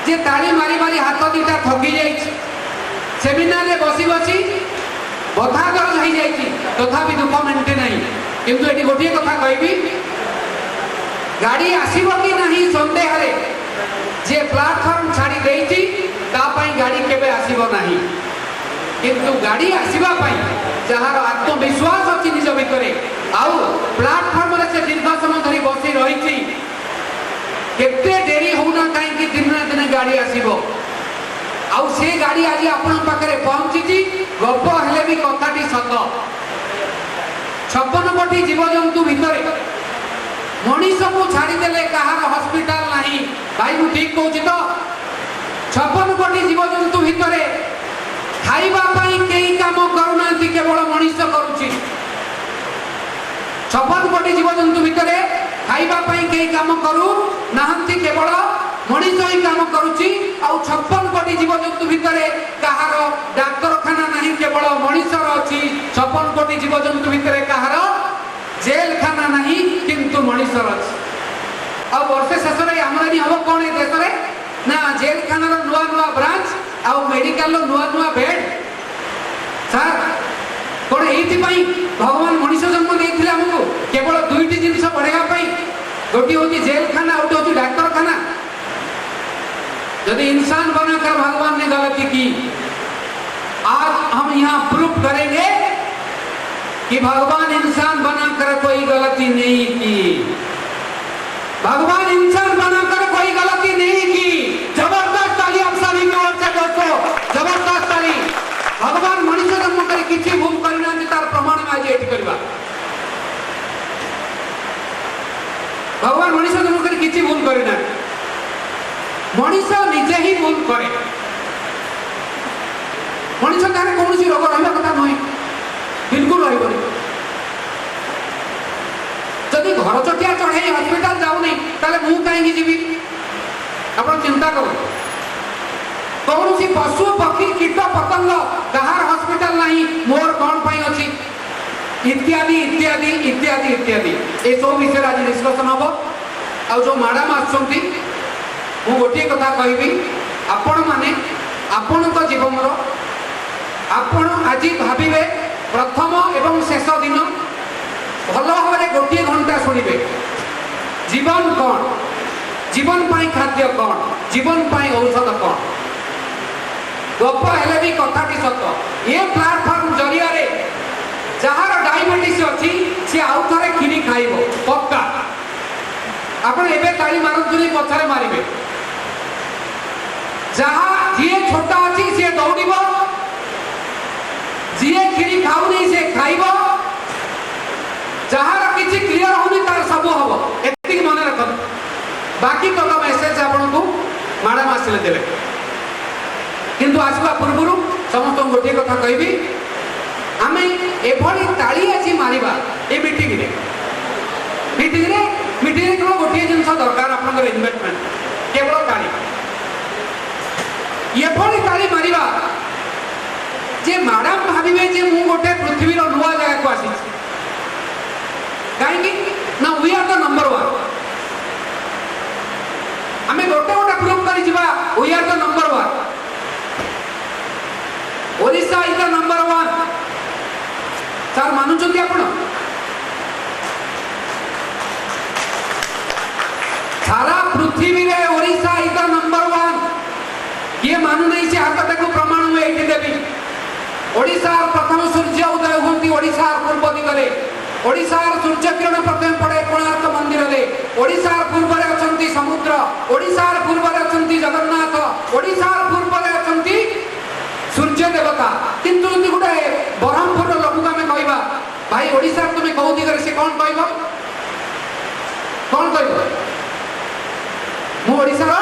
जे ताली मारी मारी हाथ दीटा थकी जाइए सेमिनार रे बसी बसी बथा दर्ज हो जाइए तथापि दुख मेटे ना किंतु ये गोटे कथा कहबी गाड़ी आसीबो कि नहीं संदेह रे जे प्लाटफॉर्म छाड़ी देइची तापाई गाड़ी केबे आसीबो नहीं किंतु गाड़ी आसीबा पाई जहार आत्मविश्वास अच्छी निज भितरे आउ प्लाटफॉर्म रे से दीर्घ समय धरी बसी रही केते डेरी होना कहीं दिन ना दिन गाड़ी आसीबो आउ से गाड़ी आज आपण पाखरे पहुंची गप हेले भी कथाटी सत 56 कोटी जीवजंतु भितरे मनीष को छाड़ीदेले कहार हॉस्पिटल नहीं भाई मु ठीक कहूँ तो 56 कोटी जीवजंतु भितरे खाइबा पाई केही काम करूना केवल मनीष करुची 56 कोटी जीवजंतु भितरे खाइबा पाई केही काम करू नाहंती केवल मनीष ही काम करुची आउ 56 कोटी जीवजंतु भितरे कहार डाक्तरखाना नहीं केवल मनीषर अछि 56 कोटी जीवजंतु भितरे कहार जेल खाना नहीं किंतु मनीषर अछि आ वर्षे शेष रे आमदानी हम कोन ए देश रे ना जेल खाना रो नुआ नुआ ब्रांच आउ मेडिकल रो नुआ नुआ बेड सर कोन एथि पई भगवान मनीष जन्म देथिला हमको केवल दुईटी जिनिस बढ़ेगा पई गोटी होती जेल खाना और होती डाक्तर खाना यदि इंसान बनाकर भगवान ने गलती की आज हम यहाँ प्रूफ करेंगे कि भगवान इंसान बनाकर कोई गलती नहीं की भगवान इंसान बनाकर कोई गलती नहीं की जबरदस्त ताली आप सभी की ओर से दोस्तों जबरदस्त ताली भगवान मनीष जन्म कर किसी भूल करना तार प्रमाण में आज एठी करबा भगवान मनीष जन्म कर किसी भूल करना मनीष निजे ही भूल करे मनीष तार कौन सी रोग रहा कथा नुहे बिल्कुल रही जदि घर चटिया चढ़े हस्पिटाल जाऊनी ताले मु कहीं जीवी अपन चिंता करो कौन सी पशु पक्षी कीट पतंग कहार हस्पिटाल नहीं मोर कौन पाई अच्छी इत्यादि इत्यादि इत्यादि इत्यादि ये सब विषय आज डिस्कसन हम आ जो मैडम आसुँच मु गोटे कथा कहबी आपण माने आपण जीवन आपण आज भाविबे प्रथम एवं शेष दिन भल भाव गोटे घंटा शुणिबे जीवन कौन जीवन पाई खाद्य कौन जीवन पाई औषध कौन गप हेले भी कथाटी सत ये प्लाटफॉर्म जरिया रे जहार डायबिटीज अच्छी सी आउ थे खिरी खाइब पक्का आपण एबे ताली मारतुनी पछरे मारिबे जहाँ जी छोटा अच्छी सी दौड़ जी खिरी खाऊ नहीं से खाइब जहार किसी क्लियर होनी तार सब हम एतिक मन रख बाकी कल मेसेज आपन को मैडम आसिले देवे किंतु आसवा पूर्व समस्त गोटे कथा कहबी आमे एभली ताली आज मारिबा ए मीटिंग रे केवल गोटे जिनस दरकार आपन इन्वेस्टमेंट केवल ताली एभली ताली मारिबा जे मैडम भाविबे जे मु गोटे पृथ्वी रो नुआ जगह को आसी कहीं ना वी आर द नंबर 1 आमे गोटे गोटे प्रूफ करी जिबा we are the number 1 Odisha is the number 1 sir मानुचंती आपण सारा पृथ्वी रे ओडिशा इज द नंबर 1 ये मानु नहीं से हाथ को प्रमाण में एठी देबी ओडिशा प्रथम सूर्य उदय होती ओडिशा पूर्व दिगरे ओडिशा सूर्य किरण प्रथम पड़े कोणार्क मंदिर रे ओडिशा पूर्व रे अछंती समुद्र ओडिशा पूर्व रे अछंती जगन्नाथ ओडिशा पूर्व रे अछंती सूर्य देवता किंतु यदि गुटे ब्रह्मपुर लोक आमे कहबा भाई ओडिशा तुमे कहू दिगरे से कोन कहबो मु ओडिशा रो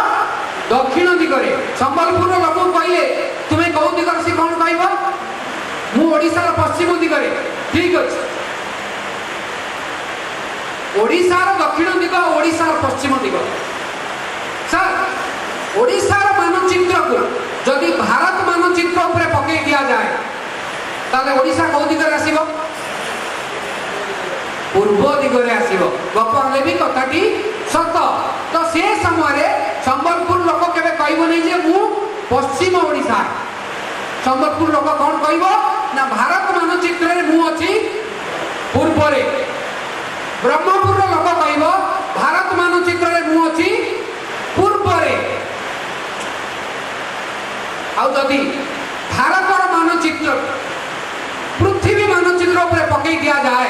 दक्षिण दिगरे संबलपुर लोक कहले तुमे कहू दिगरे से कोन कहबो मु ओडिशा रो पश्चिम दिगरे ठीक अछि ओडिशा रो दक्षिण दिग ओडिशा रो पश्चिम दिग सर ओडिशा रो मानचित्र को जदि भारत मानचित्र ऊपर पके दिया जाए ताले ओडिशा को दिगरे आसीबो पूर्व दिगरे आसीबो गप हले भी कथाटी सत तो से समय संबलपुर लोक केबे कहबो नहीं जे मु पश्चिम ओडिशा संबलपुर लोक कौन कहबो ना भारत मानचित्र रे मु अछि पूर्व रे ब्रह्मपुर लोक कहबो भारत मानचित्र रे मु अछि पूर्व रे आउ जदि भारत मानचित्र पृथ्वी मानचित्र ऊपर पकई दिया जाए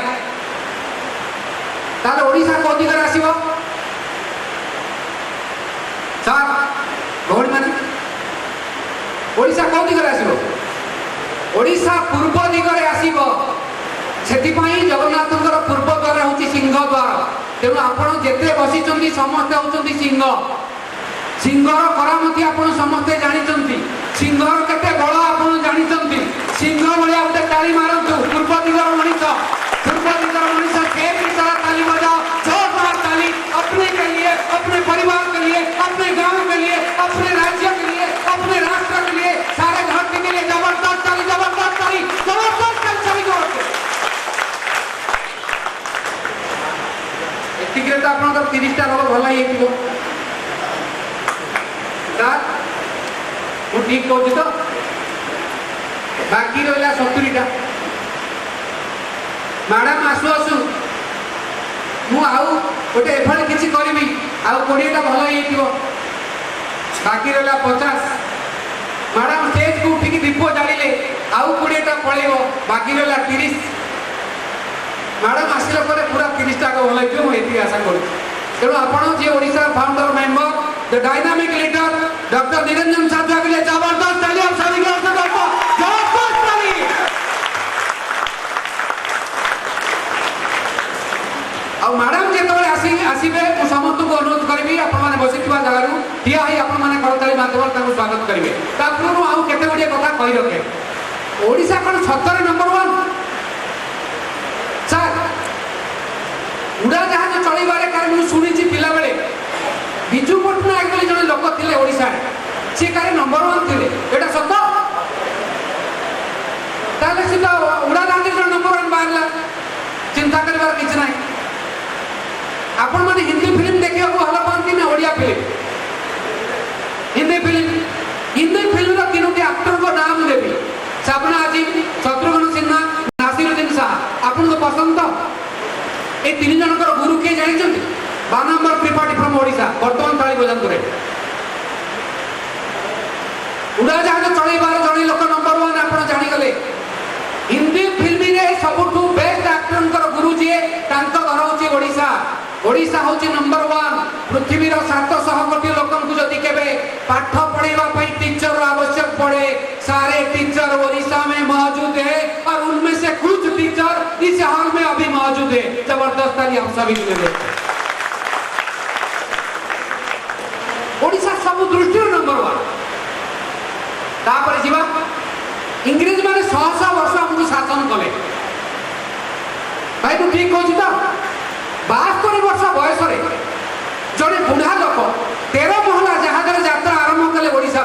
ताले ओडिशा को दिगरे आसीबो सर भौणी माने ओडिशा को दिगरे आसीबो ओडिशा पूर्व दिगरे आसीबो सेतिपाई जगन्नाथଙ୍କର पूर्व द्वार होची सिंह द्वार तेणु आपण जेते बसी चंदी समस्त होचंदी सिंह सिंहर करामती आपण समस्त जानि चंदी सिंहर केते बळ आपण जानि चंदी सिंह भलिया उते ताली मारंतु पूर्व दिगर मनीष के सारा ताली बजाओ जोरदार ताली अपने के लिए अपने परिवार के लिए अपने गांव के लिए अपने राज्य के लिए अपने राष्ट्र के लिए सारे धरती के लिए जबरदस्त ताली सभी जोर के एतिके तो आपन 30 टा रोग भला ही हेतिबो मु ठीक कहूँ तो बाकी रहा 70 टा मैडम आसु आसु मु आउ गोटे एफर्ट किसी करी आउ 20 टा भल हो बाकी रहा 50 मैडम स्टेज को उठिकी दीप जाड़े आउ 20 टा पलैब बाकी रहा 30 मैडम आसला पूरा 30 टा भल हो आशा करूँ तेणु आपड़ जी Odisha founder member the dynamic leader doctor Niranjan Sathua के लिए जबरदस्त ताली आप सभी की ओर से जबरदस्त ताली और मैडम जेतबे आसीबे मु समस्त को अनुरोध करबी आपण माने बसितबा जगारू ठिया होई आपण माने करताली माध्यम ताको स्वागत करिवे तापुरु आउ केते गुडिया कथा कहि रखे ओडिशा कोन 70 नंबर 1 सर उड़ा जहाज चलैबारे कारण मु सुनिछि पिला बेले बिजू पटनायक बोली जने लोक थिले ओडिसा से कारे नंबर 1 थिले एटा सत ताले से तो उड़ा जहाज जने नंबर 1 बारला चिंता करबार किछ नाही आपण माने हिंदी फिल्म देखियो को हला पांती ना ओडिया फिल्म हिंदी फिल्म रो तीनोटी एक्टर को नाम देबी सपना अजीब शत्रुघ्न सिन्हा नासिरुद्दीन शाह आपण को पसंद तो ए तीन जनकर गुरु के जानि छथि बानंबर त्रिपाठी फ्रॉम ओडिशा वर्तमान ताली बजांतु रे उड़ा जहाज चलैबार जणे लोक नंबर 1 आपण जानि गले हिंदी फिल्म रे सबठु बेस्ट एक्टर गुरु जी तांको घर होची ओडिशा ओडिशा होची नंबर 1 पृथ्वी रो 700 कोटी लोकन को जदी केबे पाठ पढेबा पई टीचर आवश्यक पड़े सारे टीचर ओडिशा में मौजूद है और उनमें से कुछ टीचर इस हाल में अभी मौजूद है जबरदस्त ताली हम सभी के लिए ओडिशा सब दृष्टि नंबर 1 तापर जीवा इंग्रेज माने 100 वर्ष हमको शासन कले भाई तू ठीक कहू तो 72 वर्ष बयस रे जड़े बुढ़ा लोक 13 महला जहाज यात्रा आरंभ कले ओडिशा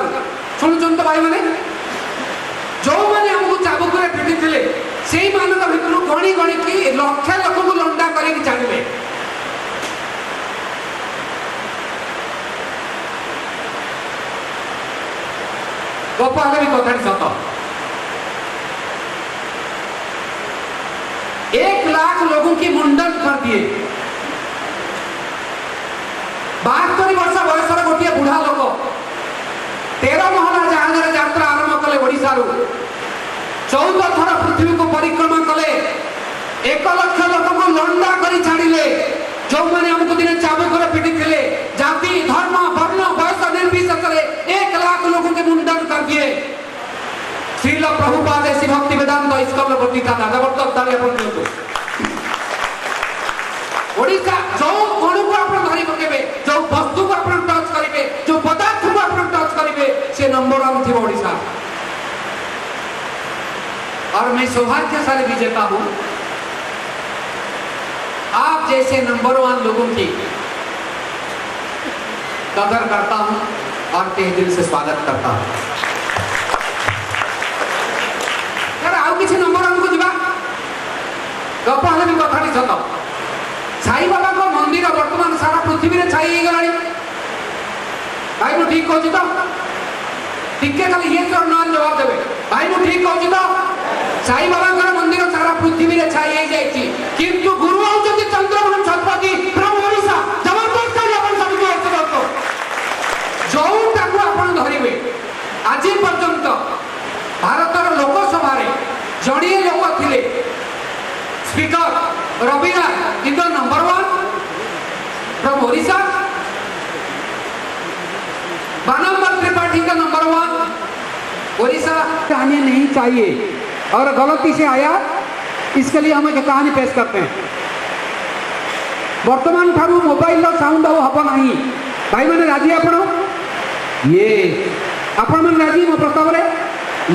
शुणुन तो भाई मैंने जो मैंने हमको चाबुक पिटी थे से भितर गणी गणी की लक्ष लोक को लंडा कर छाड़े गप भी कथा सत 1 लाख लोगों की मुंडन कर दिए 72 वर्ष बयस गोटे बुढ़ा लोक 13 महला जहाज यात्रा आरंभ कले ओडिशा 14 थर पृथ्वी को परिक्रमा कले 1 लाख लोक को लंडा कर छाड़े जो मैंने हमको दिन चाबुक पिटी थे जाति धर्म वर्ण बयस निर्विशेष 1 लाख लोगों के मुंडन कर दिए श्रील प्रभुपाद ऐसी भक्ति वेदांत स्कूल भर्ती था जबरदस्त ताली अपन ओडिशा जो गुण को अपन धरी पकेबे जो वस्तु को अपन टच करिवे जो पदार्थ को अपन टच करिवे से नंबर 1 थी ओडिशा और मैं सौभाग्यशाली विजेता हूं आप जैसे नंबर 1 लोगों की कदर करता हूं और तहे दिल से स्वागत करता हूं यार आउ किसी नंबर 1 को जीवा गप हले भी कथाटी सत साई बाबा को मंदिर वर्तमान सारा पृथ्वी रे छाई हे गलानी भाई मु ठीक कहूची तो टिके खाली ये तो ना जवाब देबे भाई मु ठीक कहूची तो साई बाबा कर मंदिर सारा पृथ्वी रे छाई हे जाईची किंतु गुरु होउचती चंद्रभान छत्रपति फ्रॉम ओडिशा जबरदस्त कर अपन सब को अर्थ करतो जो ताकू अपन धरिबे आज पर्यंत भारतर लोकसभा रे जड़िए लोक थिले speaker Ravinath is the number 1 from Odisha बानंबर त्रिपाठी का नंबर 1 ओडिशा कहानी नहीं चाहिए और गलती से आया इसके लिए हम एक कहानी पेश करते हैं वर्तमान ठारू मोबाइल साउंड हम ना भाई मैंने राजी आपण ये आपण मैंने राजी मो प्रस्ताव रे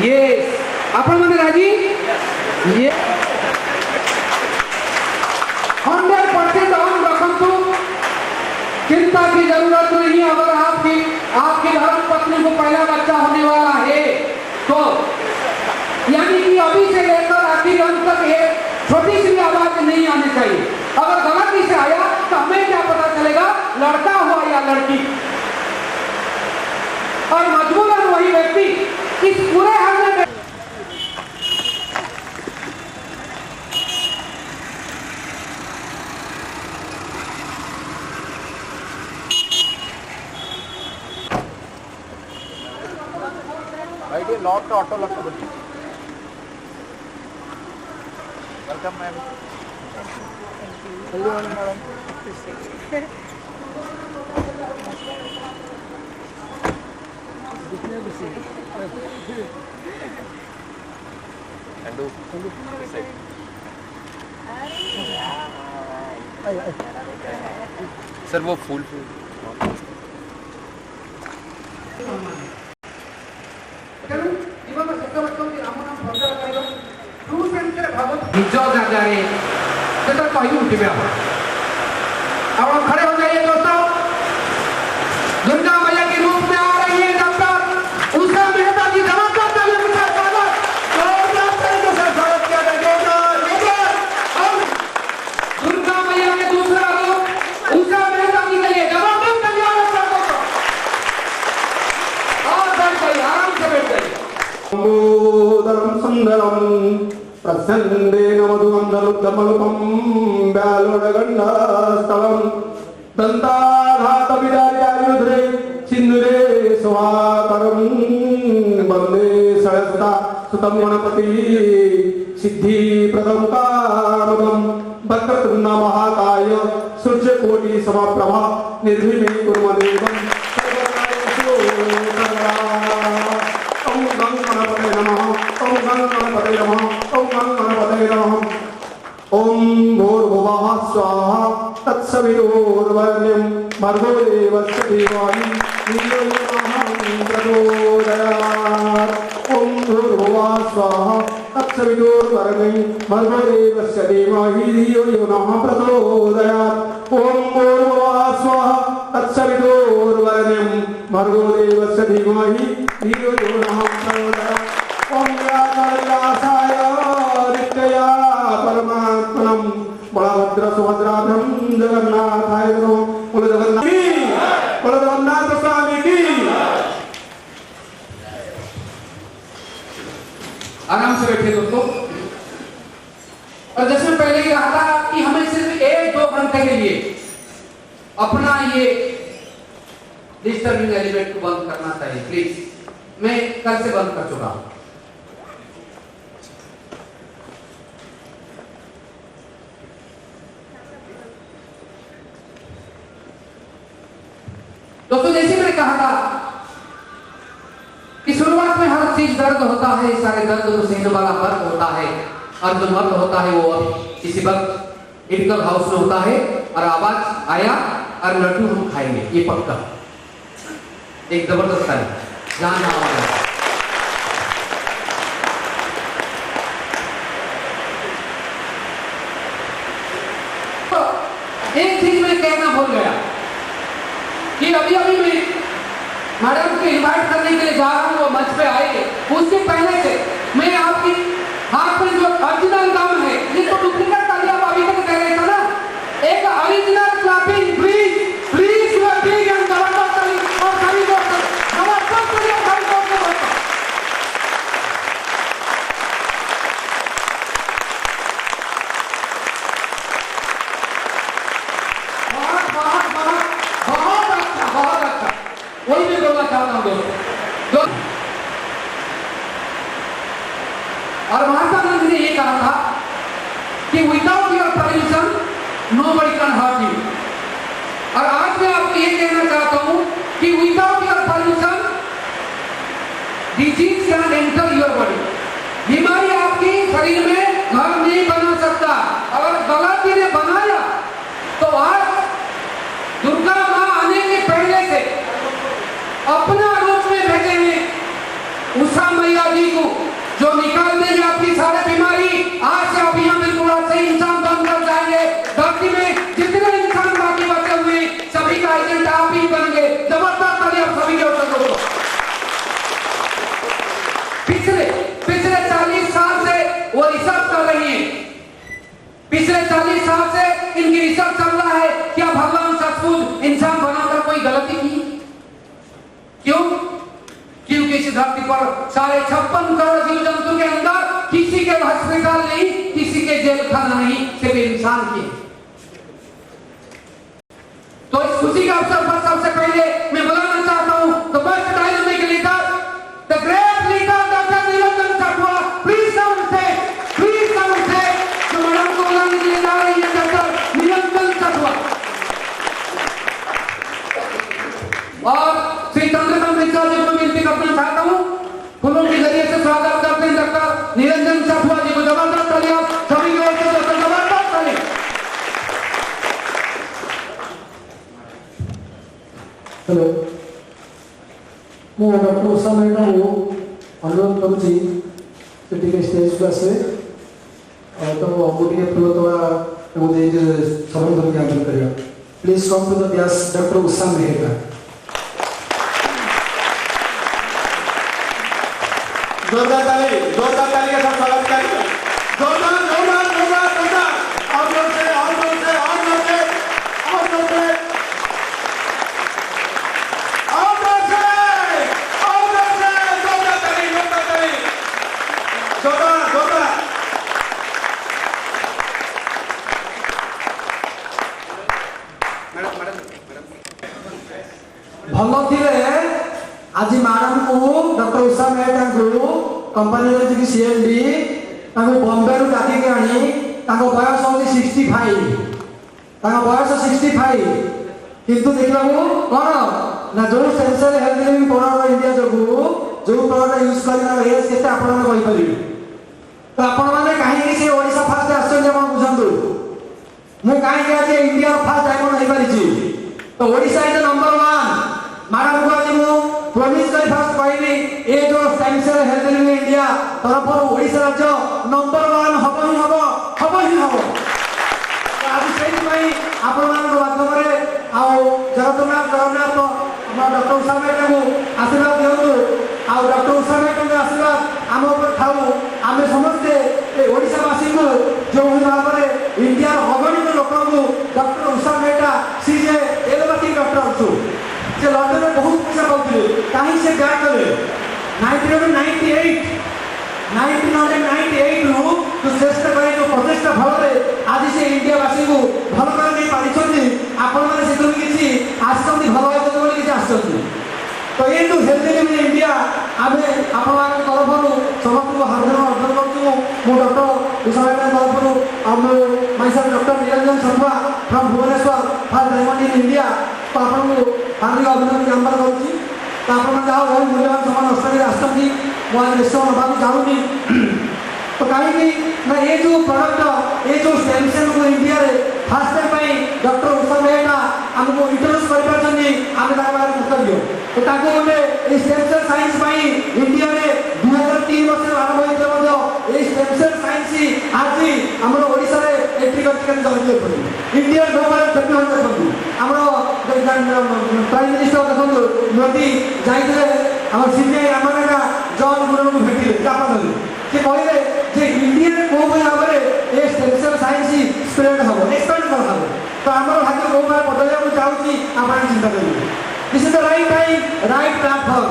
ये आपण मैंने राजी ये 100% ऑन रखंतु चिंता की जरूरत नहीं अगर आपकी धर्म पत्नी को पहला बच्चा होने वाला है तो यानी कि अभी से लेकर आखिर अंत तक एक छोटी सी भी आवाज नहीं आनी चाहिए अगर गलती से आया तो हमें क्या पता चलेगा लड़का हुआ या लड़की और मजबूरन वही व्यक्ति इस पूरे हमले में भाई लॉक का auto lock welcome ma'am hello madam sir वो फूल निज जगारे कही उठे आप खड़े हो जाइए दोस्तों दुर्गा मैया के रूप में आ रही है डॉक्टर उषा मेहता की जबरदस्त तालियों के साथ स्वागत किया जाएगा दुर्गा मैया के दूसरा रूप उषा मेहता जी के लिए जबरदस्त तालियां और बैठ जाइए आराम से बैठ जाइए सुंदरम प्रसन्नेन मधुगन्धलुब्धमल्पं व्यालोडगण्डस्थलं दन्ताघातविदार्यायुधे सिन्धुरे स्वाकरं वन्दे सहस्ता सुतं गणपति सिद्धिप्रदं कामदं वक्रतुण्ड महाकाय सूर्यकोटि समप्रभा निर्विघ्नं कुरु देवं ओम गणपतये नमः ओम गणपतये नमः ओम गणपतये नमः ओम भूर्भुवः स्वाहा तत्सवितुर्वरेण्यं भर्गो देवस्य धीमहि धियो यो नः प्रचोदयात् ओम भूर्भुवः स्वाहा तत्सवितुर्वरेण्यं भर्गो देवस्य धीमहि धियो यो नः प्रचोदयात् ओम भूर्भुवः स्वाहा तत्सवितुर्वरेण्यं भर्गो देवस्य धीमहि धियो यो नः प्रचोदयात् ओम व्यासाय नित्या परमात्मनं बलभद्र सुभद्राभ्यं जगन्नाथाय नमः बोल जगन्नाथ स्वामी की आराम से बैठे दोस्तों और जैसे पहले ही कहा था कि हमें सिर्फ 1-2 घंटे के लिए अपना ये डिस्टर्बिंग एलिमेंट को बंद करना चाहिए प्लीज मैं कल से बंद कर चुका हूं दोस्तों जैसे मैंने कहा था कि शुरुआत में हर चीज दर्द होता है सारे दर्द को सहने वाला मर्द होता है और जो मर्द होता है वो किसी वक्त इनकम हाउस में होता है और आवाज आया और लड्डू हम खाएंगे ये पक्का एक जबरदस्त है जान आवाज तो एक चीज मैं कहना भूल गया कि अभी मैं मैडम को इनवाइट करने के लिए जा रहा हूँ वो मंच पे आएंगे उससे पहले से मैं आपकी हाथ में जो ओरिजिनल नाम है ये तो डुप्लीकेट तालियां आप अभी तक कह रहे थे ना एक ओरिजिनल क्लैपिंग प्लीज प्लीज ने ये कहा था कि without your permission nobody can hurt you. और आज मैं आपको ये कहना चाहता हूं कि without your permission disease can enter your body. बीमारी आपकी शरीर में घर नहीं बना सकता। अगर गलती ने बनाया तो आज दुर्गा मां आने के पहले से अपना रूप में भेजे हैं उषा मैया जी को, जो निकाल देंगे आपकी सारी बीमारी। आज से आप यहाँ बिल्कुल अच्छे इंसान बनकर जाएंगे। धरती में जितने इंसान बाकी बचे हुए सभी का एजेंट आप ही बनेंगे। जबरदस्त ताली आप सभी के अवसर को। पिछले 40 साल से वो रिसर्च कर रही है। पिछले 40 साल से इनकी रिसर्च चल रहा है क्या भगवान सचमुच इंसान बनाकर कोई गलती की? क्यों? क्योंकि इस धरती पर 56.5 करोड़ जीव जंतु के अंदर किसी के अस्पताल नहीं, किसी के जेल खाना नहीं, सिर्फ इंसान के। तो इस खुशी के अवसर पर सबसे पहले मैं बुलाना चाहता हूं the best dynamic leader, the great leader doctor Niranjan Sathua. Please come से जो मैडम को बुलाने के लिए जा रही है डॉक्टर निरंजन सठुआ। और श्री चंद्रकांत मिश्रा जी को विनती करना चाहता हूं, फूलों के जरिए से स्वागत करते हैं डॉक्टर निरंजन सठुआ जी को। जबरदस्त ताली आप सभी की ओर से जबरदस्त ताली। हेलो, ମୁଁ ଡକ୍ଟର ଉଷା ମେହେଟ୍ଟାଙ୍କୁ ଅନୁରୋଧ କରୁଛି ଯେ ଟିକେ ଷ୍ଟେଜକୁ ଆସିବେ ତ ମୁଁ ଟିକେ ପ୍ରିୟତମା ଏବଂ ସମ୍ବୋଧନ ଜ୍ଞାପନ କରିବା। Please come to the dash doctor Usha Mehta. जोरदार ताली के साथ स्वागत करें। जोरदार और जोर से भल थे आज मैडम को डॉक्टर उषा मेहटा को कंपनी जी सीएमडी बॉम्बे रू डाक आनी बयस हूँ 65 बयस 65 किंतु देखा कौन ना जो sensor health living product India जो प्रोडक्ट यूज कर एज के आपरे तो आपण मैंने कहीं ओडिशा फास्ट आसान बुझु मुझे आज इंडिया फास्ट डायमंड हो पारी तो ओडिशा इज नंबर 1। मैडम को आज मुझे प्रॉमिस कर फास्ट कहबी ए जो सेंसर हेल्थ लिविंग इंडिया तरफ ओडिशा राज्य नंबर 1 हब ही हब। आज से आपण माध्यम जगन्नाथ डॉक्टर उषा मेहटा को आशीर्वाद दिंतु डॉक्टर उषा मेहटा आशीर्वाद आम ठाऊ आम समस्ते ओडिशावासी को जो भाव में इंडिया अगणित लोक डॉक्टर उषा मेहटा सी जे एलोपैथिक डॉक्टर अच्छु से लंडन में बहुत पैसा पाते कहीं से क्या कले 1998 जो चेष्टा करे जो प्रचेषा फल आज से इंडियावासी को भल कर नहीं पारी आपण मैंने किसी आसती भल भाव किसी आसती तो ये जो हेल्थ लिविंग इंडिया आम आप तरफ समस्त हार्दिक अर्जन करूँ डॉक्टर उषा मेहटा तरफ myself doctor Niranjan Sathua from Bhubaneswar first diamond in India तो आपको हार्दिक अभिनंदन ज्ञापन करुँच। तो आप बहुत मूल्यवान समय नष्ट कर आसती मुझे निश्चय नवाक चाहूनी तो कहीं ना ये जो प्रोडक्ट ये जो स्टेम सेल को इंडिया रे fast time doctor Usha Mehta आमको इंट्रोड्यूस कर कृतज्ञ तो गोटे स्टेम सेल साइंस इंडिया में 2003 वर्ष आरंभ होते स्टेम सेल साइंस आज आम ओडिशा एंट्री कर इंडिया ग्लोबल चैंपियन देखो आम प्राइम मिनिस्टर देखो मोदी जाते सीबीआई रामनागा जॉन मुर्मू को भेटिले जापान से कहले जे इंडिया में कौ भाव में ये स्टेम सेल साइंस स्प्रेड हम एक्सपेंड कर हम तो आम भाग्य कौ भाव बदलने चाहूँगी आप चिंता करेंगे this is the right time right platform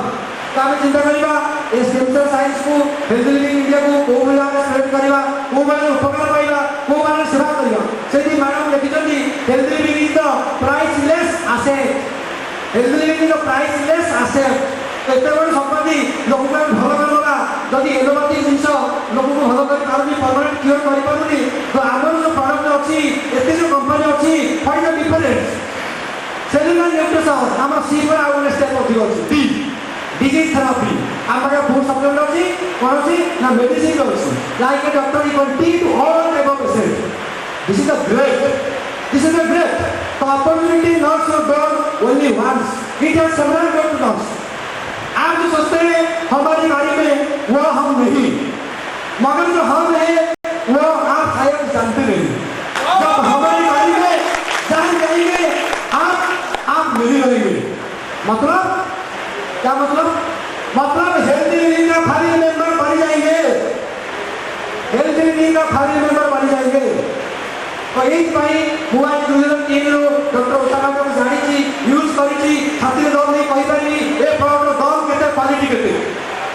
तो आम चिंता करवा ये स्टेम सेल साइंस को हेल्थ लिविंग इंडिया को कौ भाव में स्प्रेड करवा कौ भाव उपकार पाइबा कौ भाव सेवा करवा से मैडम लिखिं health living is the priceless asset health living is the priceless asset तो एत बड़ी संपत्ति लोक भल करवा जदि एलोपैथिक जिनस लोक को भल कर पारुनी परमानेंट क्योर कर पारुनी तो आमर जो प्रोडक्ट अछि एते जो कंपनी अछि what is the difference cellular nutrition आम सी पर आउ ने स्टेप अधिक अछि डी डिजीज थेरेपी आमर फूड सप्लीमेंट अछि कोन अछि ना मेडिसिन अछि like a doctor you can teach all about patient this is the great This is a great. The opportunity not so done only once. It has several good results. आप जो सोचते हैं हमारी गाड़ी में वो हम नहीं, मगर जो हम है वो आप शायद जानते नहीं. जब हमारी गाड़ी में जान जाएंगे आप मिली रहेंगे. मतलब क्या मतलब? मतलब हेल्थ लिविंग का फैमिली मेंबर बन जाएंगे. हेल्थ लिविंग का फैमिली मेंबर बन जाएंगे. तो एई मुआ 2003 रो डॉक्टर ओसामा को जानी यूज करी छाती दम नहीं कहि पारी ए प्रोडक्ट दम केते क्वालिटी केते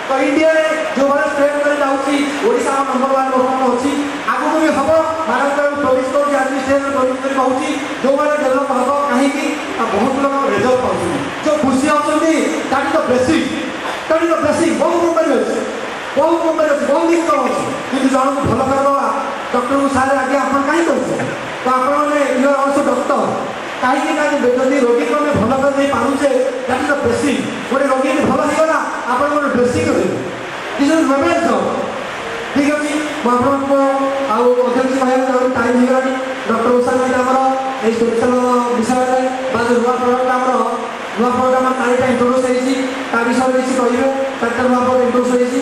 तो इंडिया रे जो बड़ा स्प्रेड कर जाउची ओडिसा नंबर 1 लोकन होची आगु भी हबो भारत को प्रोड्यूस कर एडमिनिस्ट्रेशन प्रोड्यूस कर पाउची जो बड़ा डेवलप हबो काहे की बहुत लोग रिजल्ट पाउची जो खुशी होचंदी दैट इज द बेसिक बहुत कंपनी अछि बहुत दिन करो कि जन को भल कर डॉक्टर को सारे आगे अपन कहीं कर तो आपने यू आर ऑल्सो डॉक्टर कहीं जब रोगी को मैं भल कर पारे दैट इज द बेसिक गोटे रोगी भल होगा आप basic this is government job ठीक अच्छे मुझे अध्यक्ष कहना टाइम हो डॉक्टर उषा आमर ये स्पेशल विषय नुआ प्रोडक्ट आम नुआ प्रोडक्ट आम चार इंट्रोड्यूस होता विषय किसी कहे चार नुआ प्रोडक्ट इंट्रोड्यूस होती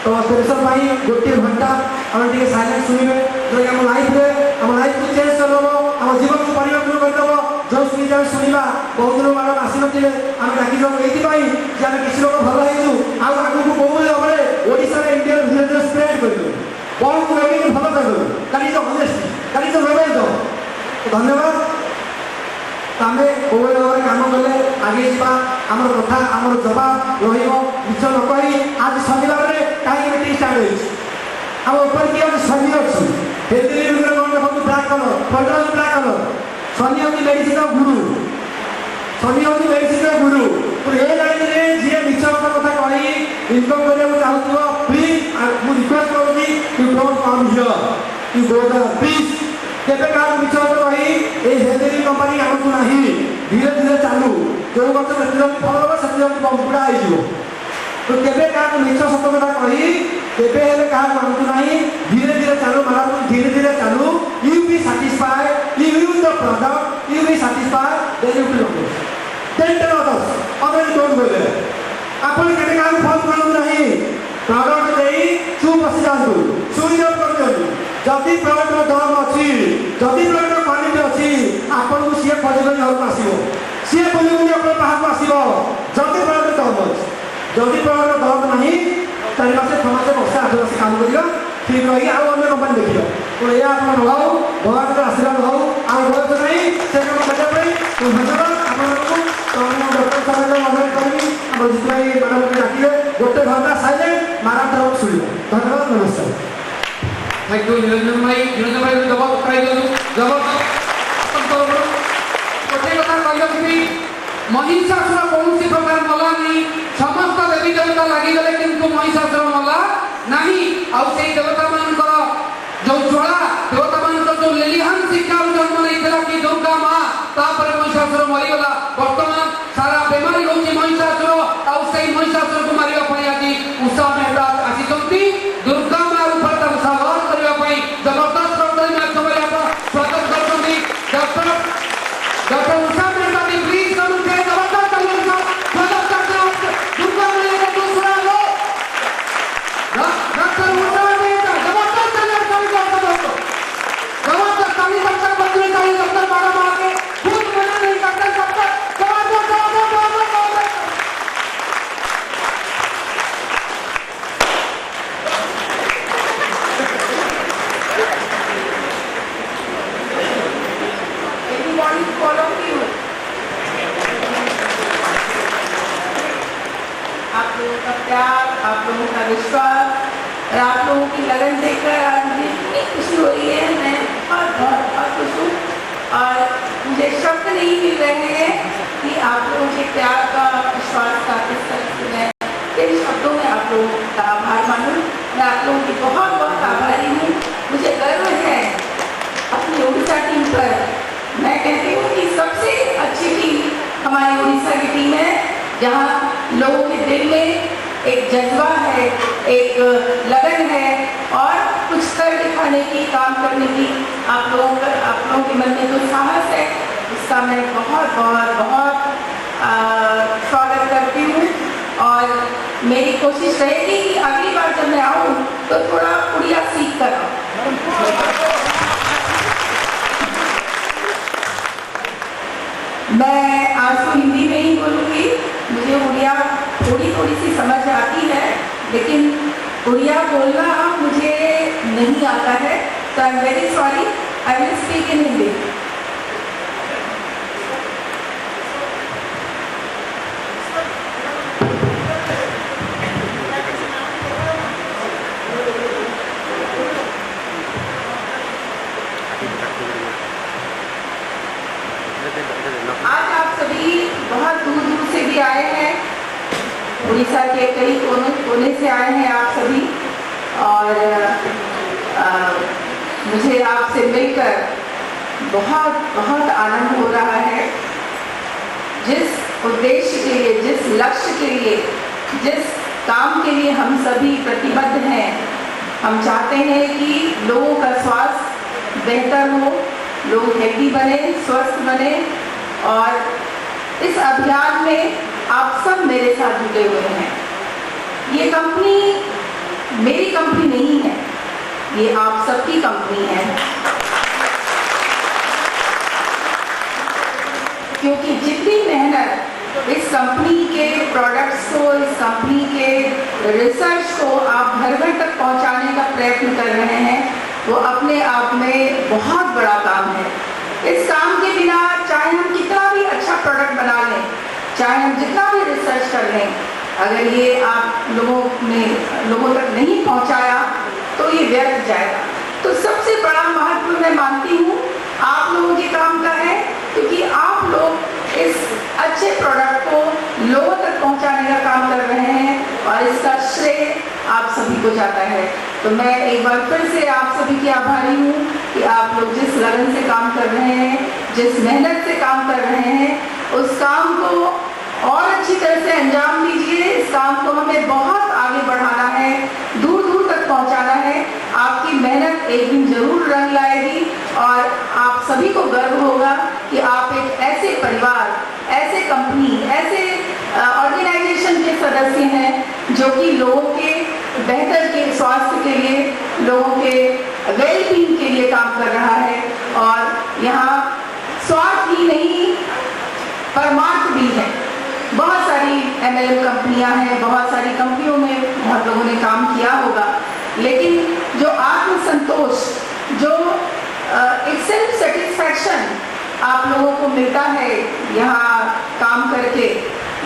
तो स्पेशल गोटे घंटा आम टे साइलेंट शुणे जो आम लाइफ को चेंज कर आम जीवन को परिवर्तन करदेव जो सुविध शुणा बहुत लोग मैडम आसी ना आम डाक ये किसी लोग भल हो आगे कौन भाव ओडिशा इंडिया धीरे धीरे स्प्रेड कर बहुत रोगी भल कर that is honesty that is government धन्यवाद आम कौन भाव कम कले आगे जाम कथा आम जवाब रच न कही आज शनिवार में कहीं मीटिंग स्टार्ट होम ऊपर किए शनि अच्छी हेल्थ कौन देखो ब्लैक कलर फल्टर ब्लैक कलर शनि हूँ मेडिसिन गुरु शनि हूँ मेडिसिन गुरु तो ये लाइन में जी मिछ कथा कही इनकम करने चाहूँ प्लीज मुझे रिक्वेस्ट करूँगी you don't come here you go there please केबे का मिछ कही ए हेल्थ कंपनी आमको नहीं धीरे धीरे चालू जो वर्ष से फल हम से बुढ़ा हो तो केबे का मिछ सत कथा कही केबे हेले का आमको नहीं धीरे धीरे चालू मारा धीरे धीरे चालू you be satisfied you use the product you be satisfied then you will then tell others other don't go there आपण केबे का फोन करू नहीं प्रोडक्ट देई चुप बसी जातु सुई जब कर दियु जदि प्रोडक्ट दाम अच्छी जदि प्रोडक्ट क्वालिटी अच्छी आपन को सी खोज कर घर आसीबो सी बोली अपन बाहर आसीबो जदि प्रोडक्ट दाम अच्छी जदि प्रोडक्ट दाम नहीं 4 मास 6 मास वर्ष 8 मास काम करियो ठीक रही आउ अन्य कंपनी देखियो तो या अपन भाव भगवान का आशीर्वाद हो आ बहुत नहीं से काम करने पे तो धन्यवाद आपन को तो हम डॉक्टर साहब को मदद करबी हम जितने मैडम के डाकिले गोटे घंटा साइलेंट मारा तरफ सुनियो धन्यवाद नमस्कार थैंक यू निरंजन भाई जवाब कराई जवाब गोटे कथा कही महिषासुर कौन प्रकार मला नहीं समस्त देवी देवता लगिगले किंतु महिषासुर मला नहीं आउ से देवता मान जो ज्वाला देवता मान जो लेलिहान शिक्षा जन्म नहीं कि दुर्गा माँ तापर महिषासुर मरीगला वर्तमान सारा बेमारी होची महिषासुर आउ से महिषासुर को मारिया पड़ी आज उषा मेहता आसी दुर्गा माँ रूप संहार करने जबरदस्त माध्यम स्वागत करते डॉक्टर उषा मेहता जी प्लीज जबरदस्त स्वागत करते दुर्गा माँ का दूसरा लोग डॉक्टर उषा मेहता जबरदस्त जबरदस्त ताली सबसे बदले ताली डॉक्टर मैडम आके खुद मना नहीं करते सबसे आप लोगों का प्यार, आप लोगों का विश्वास और आप लोगों की लगन देखकर आज मुझे इतनी खुशी हो रही है। मैं बहुत खुश हूँ और मुझे शब्द नहीं मिल रहे हैं कि आप लोगों के प्यार का विश्वास का किस तरह से मैं किन शब्दों में आप लोगों का आभार मानूं। मैं आप लोगों की बहुत बहुत आभारी हूँ। मुझे गर्व है अपनी उड़ीसा टीम पर। मैं कहती हूँ कि सबसे अच्छी टीम हमारी उड़ीसा की टीम है, जहाँ लोगों के दिल में एक जज्बा है, एक लगन है और कुछ कर दिखाने की, काम करने की आप लोगों के मन में जो साहस है, उसका मैं बहुत बहुत बहुत स्वागत करती हूँ। और मेरी कोशिश रहेगी कि अगली बार जब मैं आऊँ तो थोड़ा उड़िया सीख कर आऊँ। मैं आज तो हिंदी में ही बोलूँगी, मुझे उड़िया थोड़ी सी समझ आती है, लेकिन उड़िया बोलना मुझे नहीं आता है, तो I am very sorry, I will speak in Hindi. आज आप सभी बहुत दूर दूर से भी आए हैं, उड़ीसा के कई कोने से आए हैं आप सभी, और मुझे आपसे मिलकर बहुत बहुत आनंद हो रहा है। जिस उद्देश्य के लिए, जिस लक्ष्य के लिए, जिस काम के लिए हम सभी प्रतिबद्ध हैं, हम चाहते हैं कि लोगों का स्वास्थ्य बेहतर हो, लोग हेल्दी बने, स्वस्थ बने, और इस अभियान में आप सब मेरे साथ जुटे हुए हैं। ये कंपनी मेरी कंपनी नहीं है, ये आप सबकी कंपनी है, क्योंकि जितनी मेहनत इस कंपनी के प्रोडक्ट्स को, इस कंपनी के रिसर्च को आप घर घर तक पहुंचाने का प्रयत्न कर रहे हैं, वो अपने आप में बहुत बड़ा काम है। इस काम के बिना चाहे हम कितना भी अच्छा प्रोडक्ट बना लें, चाहे हम जितना भी रिसर्च कर लें, अगर ये आप लोगों तक नहीं पहुंचाया तो ये व्यर्थ जाएगा। तो सबसे बड़ा महत्व मैं मानती हूँ आप लोगों के काम का है, क्योंकि आप लोग इस अच्छे प्रोडक्ट को लोगों तक पहुंचाने का काम कर रहे हैं और इसका श्रेय आप सभी को जाता है। तो मैं एक बार फिर से आप सभी की आभारी हूँ कि आप लोग जिस लगन से काम कर रहे हैं, जिस मेहनत से काम कर रहे हैं, उस काम को और अच्छी तरह से अंजाम दीजिए। इस काम को हमें बहुत आगे बढ़ाना है, दूर दूर तक पहुंचाना है। आपकी मेहनत एक दिन जरूर रंग लाएगी और आप सभी को गर्व होगा कि आप एक ऐसे परिवार, ऐसे कंपनी, ऐसे ऑर्गेनाइजेशन के सदस्य हैं जो कि लोगों के बेहतर के स्वास्थ्य के लिए, लोगों के वेलबींग के लिए काम कर रहा है। और यहाँ स्वार्थ ही नहीं, परमार्थ भी है। बहुत सारी MLM कंपनियां हैं, बहुत सारी कंपनियों में बहुत लोगों ने काम किया होगा, लेकिन जो आत्मसंतोष, जो एक सेल्फ सेटिस्फैक्शन आप लोगों को मिलता है यहाँ काम करके,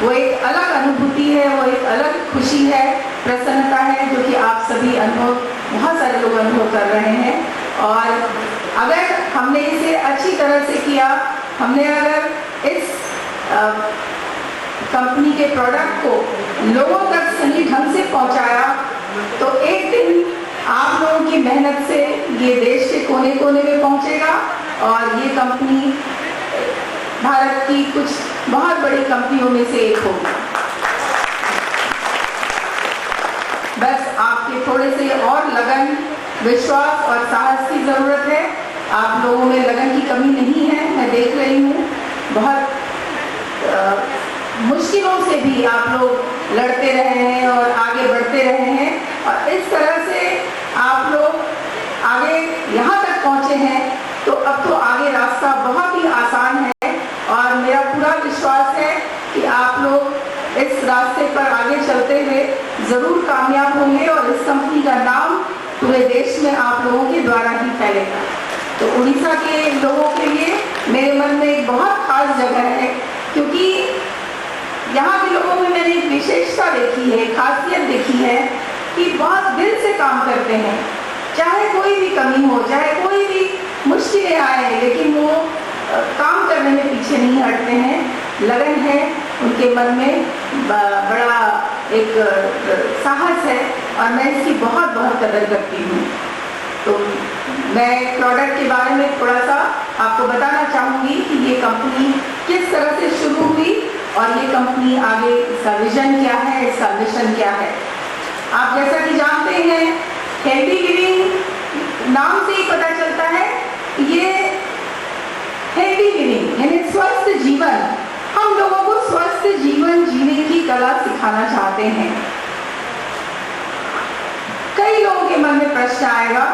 वो एक अलग अनुभूति है, वो एक अलग खुशी है, प्रसन्नता है, जो कि आप सभी बहुत सारे लोग अनुभव कर रहे हैं। और अगर हमने इसे अच्छी तरह से किया, हमने अगर इस कंपनी के प्रोडक्ट को लोगों तक सही ढंग से पहुंचाया, तो एक दिन आप लोगों की मेहनत से ये देश के कोने कोने में पहुंचेगा और ये कंपनी भारत की कुछ बहुत बड़ी कंपनियों में से एक होगी। बस आपके थोड़े से और लगन, विश्वास और साहस की ज़रूरत है। आप लोगों में लगन की कमी नहीं है, मैं देख रही हूँ। बहुत मुश्किलों से भी आप लोग लड़ते रहे हैं और आगे बढ़ते रहे हैं, और इस तरह से आप लोग आगे यहाँ तक पहुँचे हैं, तो अब तो आगे रास्ता बहुत ही आसान है। और मेरा पूरा विश्वास है कि आप लोग इस रास्ते पर आगे चलते हुए ज़रूर कामयाब होंगे और इस कंपनी का नाम पूरे देश में आप लोगों के द्वारा ही फैलेगा। तो उड़ीसा के लोगों के लिए मेरे मन में एक बहुत खास जगह है, क्योंकि यहाँ के लोगों में मैंने एक विशेषता देखी है, खासियत देखी है कि बहुत दिल से काम करते हैं। चाहे कोई भी कमी हो, चाहे कोई भी मुश्किलें आए, लेकिन वो काम करने में पीछे नहीं हटते हैं। लगन है उनके मन में, बड़ा एक साहस है और मैं इसकी बहुत बहुत कदर करती हूँ। तो मैं प्रोडक्ट के बारे में थोड़ा सा आपको बताना चाहूँगी कि ये कंपनी किस तरह से शुरू हुई और ये कंपनी आगे इसका विजन क्या है, इसका मिशन क्या है। आप जैसा कि जानते हैं, हेल्दी लिविंग नाम से ही पता चलता है, ये हेल्दी लिविंग यानी स्वस्थ जीवन, हम लोगों को स्वस्थ जीवन जीने की कला सिखाना चाहते हैं। कई लोगों के मन में प्रश्न आएगा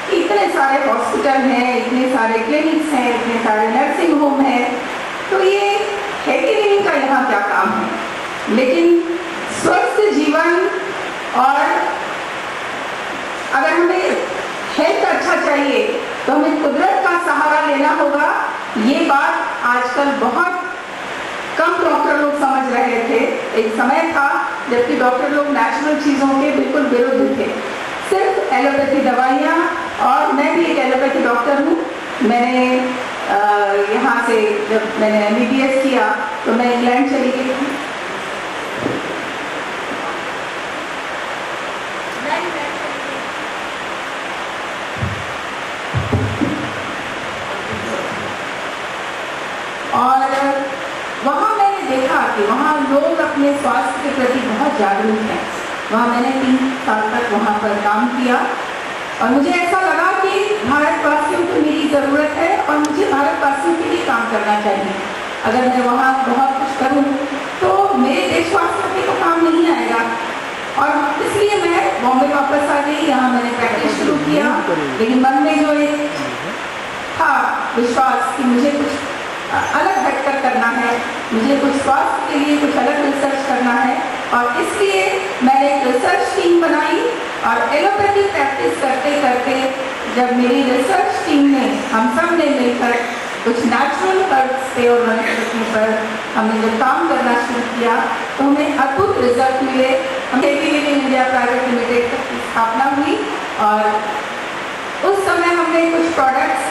कि इतने सारे हॉस्पिटल हैं, इतने सारे क्लिनिक्स हैं, इतने सारे नर्सिंग होम हैं, तो ये हेल्दी लिविंग का यहाँ क्या काम है। लेकिन स्वस्थ जीवन और अगर हमें हेल्थ अच्छा चाहिए तो हमें कुदरत का सहारा लेना होगा। ये बात आजकल बहुत कम डॉक्टर लोग समझ रहे थे। एक समय था जबकि डॉक्टर लोग नेचुरल चीज़ों के बिल्कुल विरुद्ध थे, सिर्फ एलोपैथी दवाइयाँ। और मैं भी एक एलोपैथी डॉक्टर हूँ। मैंने यहाँ से जब मैंने MBBS किया तो मैं इंग्लैंड चली गई थी। और वहाँ मैंने देखा कि वहाँ लोग अपने स्वास्थ्य के प्रति बहुत जागरूक हैं। वहाँ मैंने 3 साल तक वहाँ पर काम किया और मुझे ऐसा लगा कि भारतवासियों को मेरी ज़रूरत है और मुझे भारतवासियों के लिए काम करना चाहिए। अगर मैं वहाँ बहुत कुछ करूँ तो मेरे देशवासियों के तो काम नहीं आएगा। और इसलिए मैं बॉम्बे वापस आ गई। यहाँ मैंने प्रैक्टिस शुरू किया, लेकिन मन में जो एक था विश्वास कि मुझे कुछ अलग हटकर करना है, मुझे कुछ स्वास्थ्य के लिए कुछ अलग रिसर्च करना है। और इसलिए मैंने एक रिसर्च टीम बनाई और एलोपैथी प्रैक्टिस करते करते जब मेरी रिसर्च टीम ने, हम सब ने मिलकर कुछ नेचुरल हर्ब्स पे और वनस्पति पर हमने जब काम करना शुरू किया तो हमें अद्भुत रिजल्ट मिले। Healthy living India private limited की स्थापना हुई और उस समय हमने कुछ प्रोडक्ट्स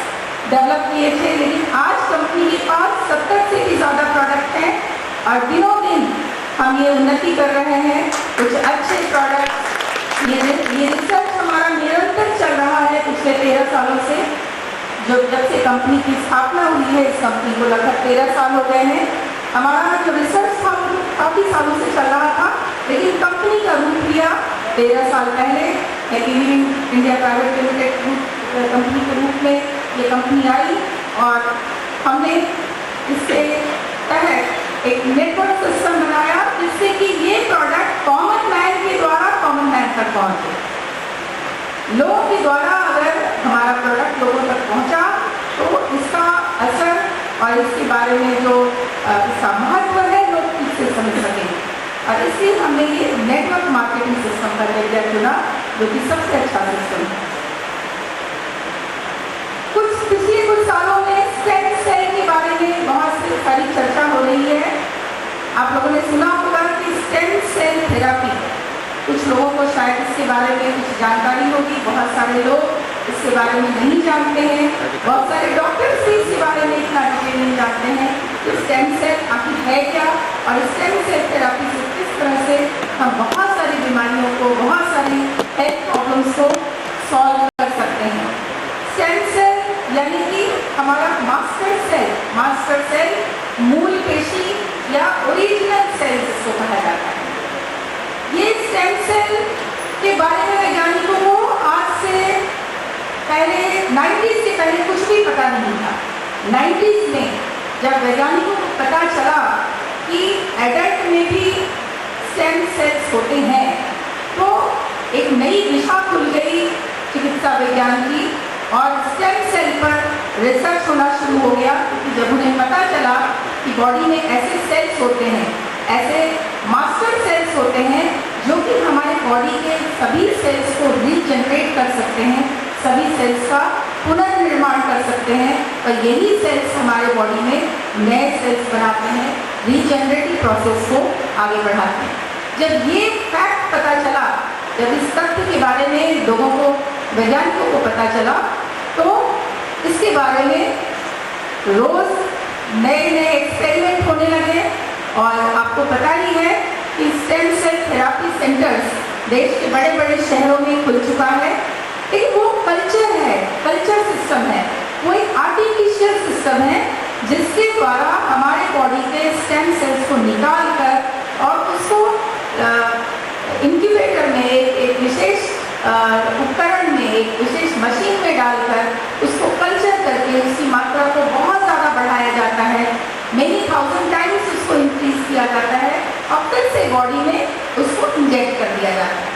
डेवलप किए थे, लेकिन आज कंपनी के पास 70 से भी ज़्यादा प्रोडक्ट हैं और दिनों दिन हम ये उन्नति कर रहे हैं। कुछ अच्छे प्रोडक्ट्स, ये रिसर्च हमारा निरंतर चल रहा है पिछले 13 सालों से। जब से कंपनी की स्थापना हुई है, इस कंपनी को लगभग 13 साल हो गए हैं। हमारा जो रिसर्च था काफ़ी सालों से चल रहा था, लेकिन कंपनी का रूप लिया 13 साल पहले healthy living India private limited company के रूप में ये कंपनी आई और हमने इसके तहत एक नेटवर्क सिस्टम बनाया जिससे कि ये प्रोडक्ट कॉमन मैन के द्वारा कॉमन मैन तक पहुँचे। लोगों के द्वारा अगर हमारा प्रोडक्ट लोगों तक पहुँचा तो इसका असर और इसके बारे में जो इसका महत्व है लोग ठीक से समझ सकेंगे। और इसलिए हमने ये नेटवर्क मार्केटिंग सिस्टम का जरिया चुना, जो कि सबसे अच्छा सिस्टम है। पिछले कुछ सालों में स्टेम सेल के बारे में बहुत सारी चर्चा हो रही है। आप लोगों ने सुना होगा कि स्टेम सेल थेरापी, कुछ लोगों को शायद इसके बारे में कुछ जानकारी होगी, बहुत सारे लोग इसके बारे में नहीं जानते हैं, बहुत सारे डॉक्टर्स भी इसके बारे में इतना डिटेल नहीं जानते हैं कि स्टेम सेल आखिर है क्या और स्टेम सेल थेरापी से किस तरह से हम बहुत सारी बीमारियों को, बहुत सारी हेल्थ प्रॉब्लम्स को सॉल्व कर सकते हैं। स्टेम सेल यानी कि हमारा मास्टर सेल मूल पेशी या ओरिजिनल सेल जिसको कहा जाता है। ये स्टेम सेल के बारे में वैज्ञानिकों को आज से पहले 90s से पहले कुछ भी पता नहीं था। 90s में जब वैज्ञानिकों को पता चला कि एडल्ट में भी स्टेम सेल्स होते हैं तो एक नई दिशा खुल गई चिकित्सा विज्ञान की और स्टेम सेल पर रिसर्च होना शुरू हो गया। क्योंकि जब उन्हें पता चला कि बॉडी में ऐसे सेल्स होते हैं, ऐसे मास्टर सेल्स होते हैं जो कि हमारे बॉडी के सभी सेल्स को रीजनरेट कर सकते हैं, सभी सेल्स का पुनर्निर्माण कर सकते हैं और यही सेल्स हमारे बॉडी में नए सेल्स बनाते हैं, रीजनरेटिव प्रोसेस को आगे बढ़ाते हैं। जब ये फैक्ट पता चला, जब इस तथ्य के बारे में लोगों को, वैज्ञानिकों को पता चला, तो इसके बारे में रोज नए नए एक्सपेरिमेंट होने लगे। और आपको पता ही है कि स्टेम सेल थेरापी सेंटर्स देश के बड़े बड़े शहरों में खुल चुका है, लेकिन वो कल्चर है, कल्चर सिस्टम है, वो एक आर्टिफिशियल सिस्टम है जिसके द्वारा हमारे बॉडी के स्टेम सेल्स को निकाल कर और उसको इंक्यूबेटर में एक विशेष उपकरण में, एक विशेष मशीन में डालकर उसको कल्चर करके उसकी मात्रा को बहुत ज़्यादा बढ़ाया जाता है, मेनी 1000 टाइम्स उसको इंक्रीज किया जाता है और फिर से बॉडी में उसको इंजेक्ट कर दिया जाता है।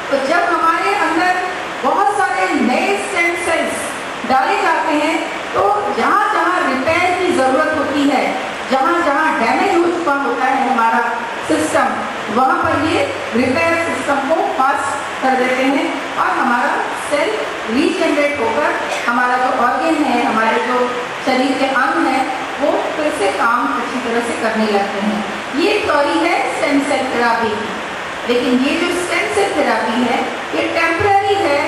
तो जब हमारे अंदर बहुत सारे नए स्टेम सेल्स डाले जाते हैं तो जहाँ जहाँ रिपेयर की ज़रूरत होती है, जहाँ जहाँ डैमेज हो चुका होता है हमारा सिस्टम, वहाँ पर ये रिपेयर सिस्टम को पास कर देते हैं और हमारा सेल रीजनरेट होकर हमारा जो ऑर्गन है, हमारे जो शरीर के अंग हैं, वो फिर से काम अच्छी तरह से करने लगते हैं। ये थ्योरी है स्टेम सेल थेरापी की, लेकिन ये जो स्टेम सेल थेरापी है ये टेम्पररी है,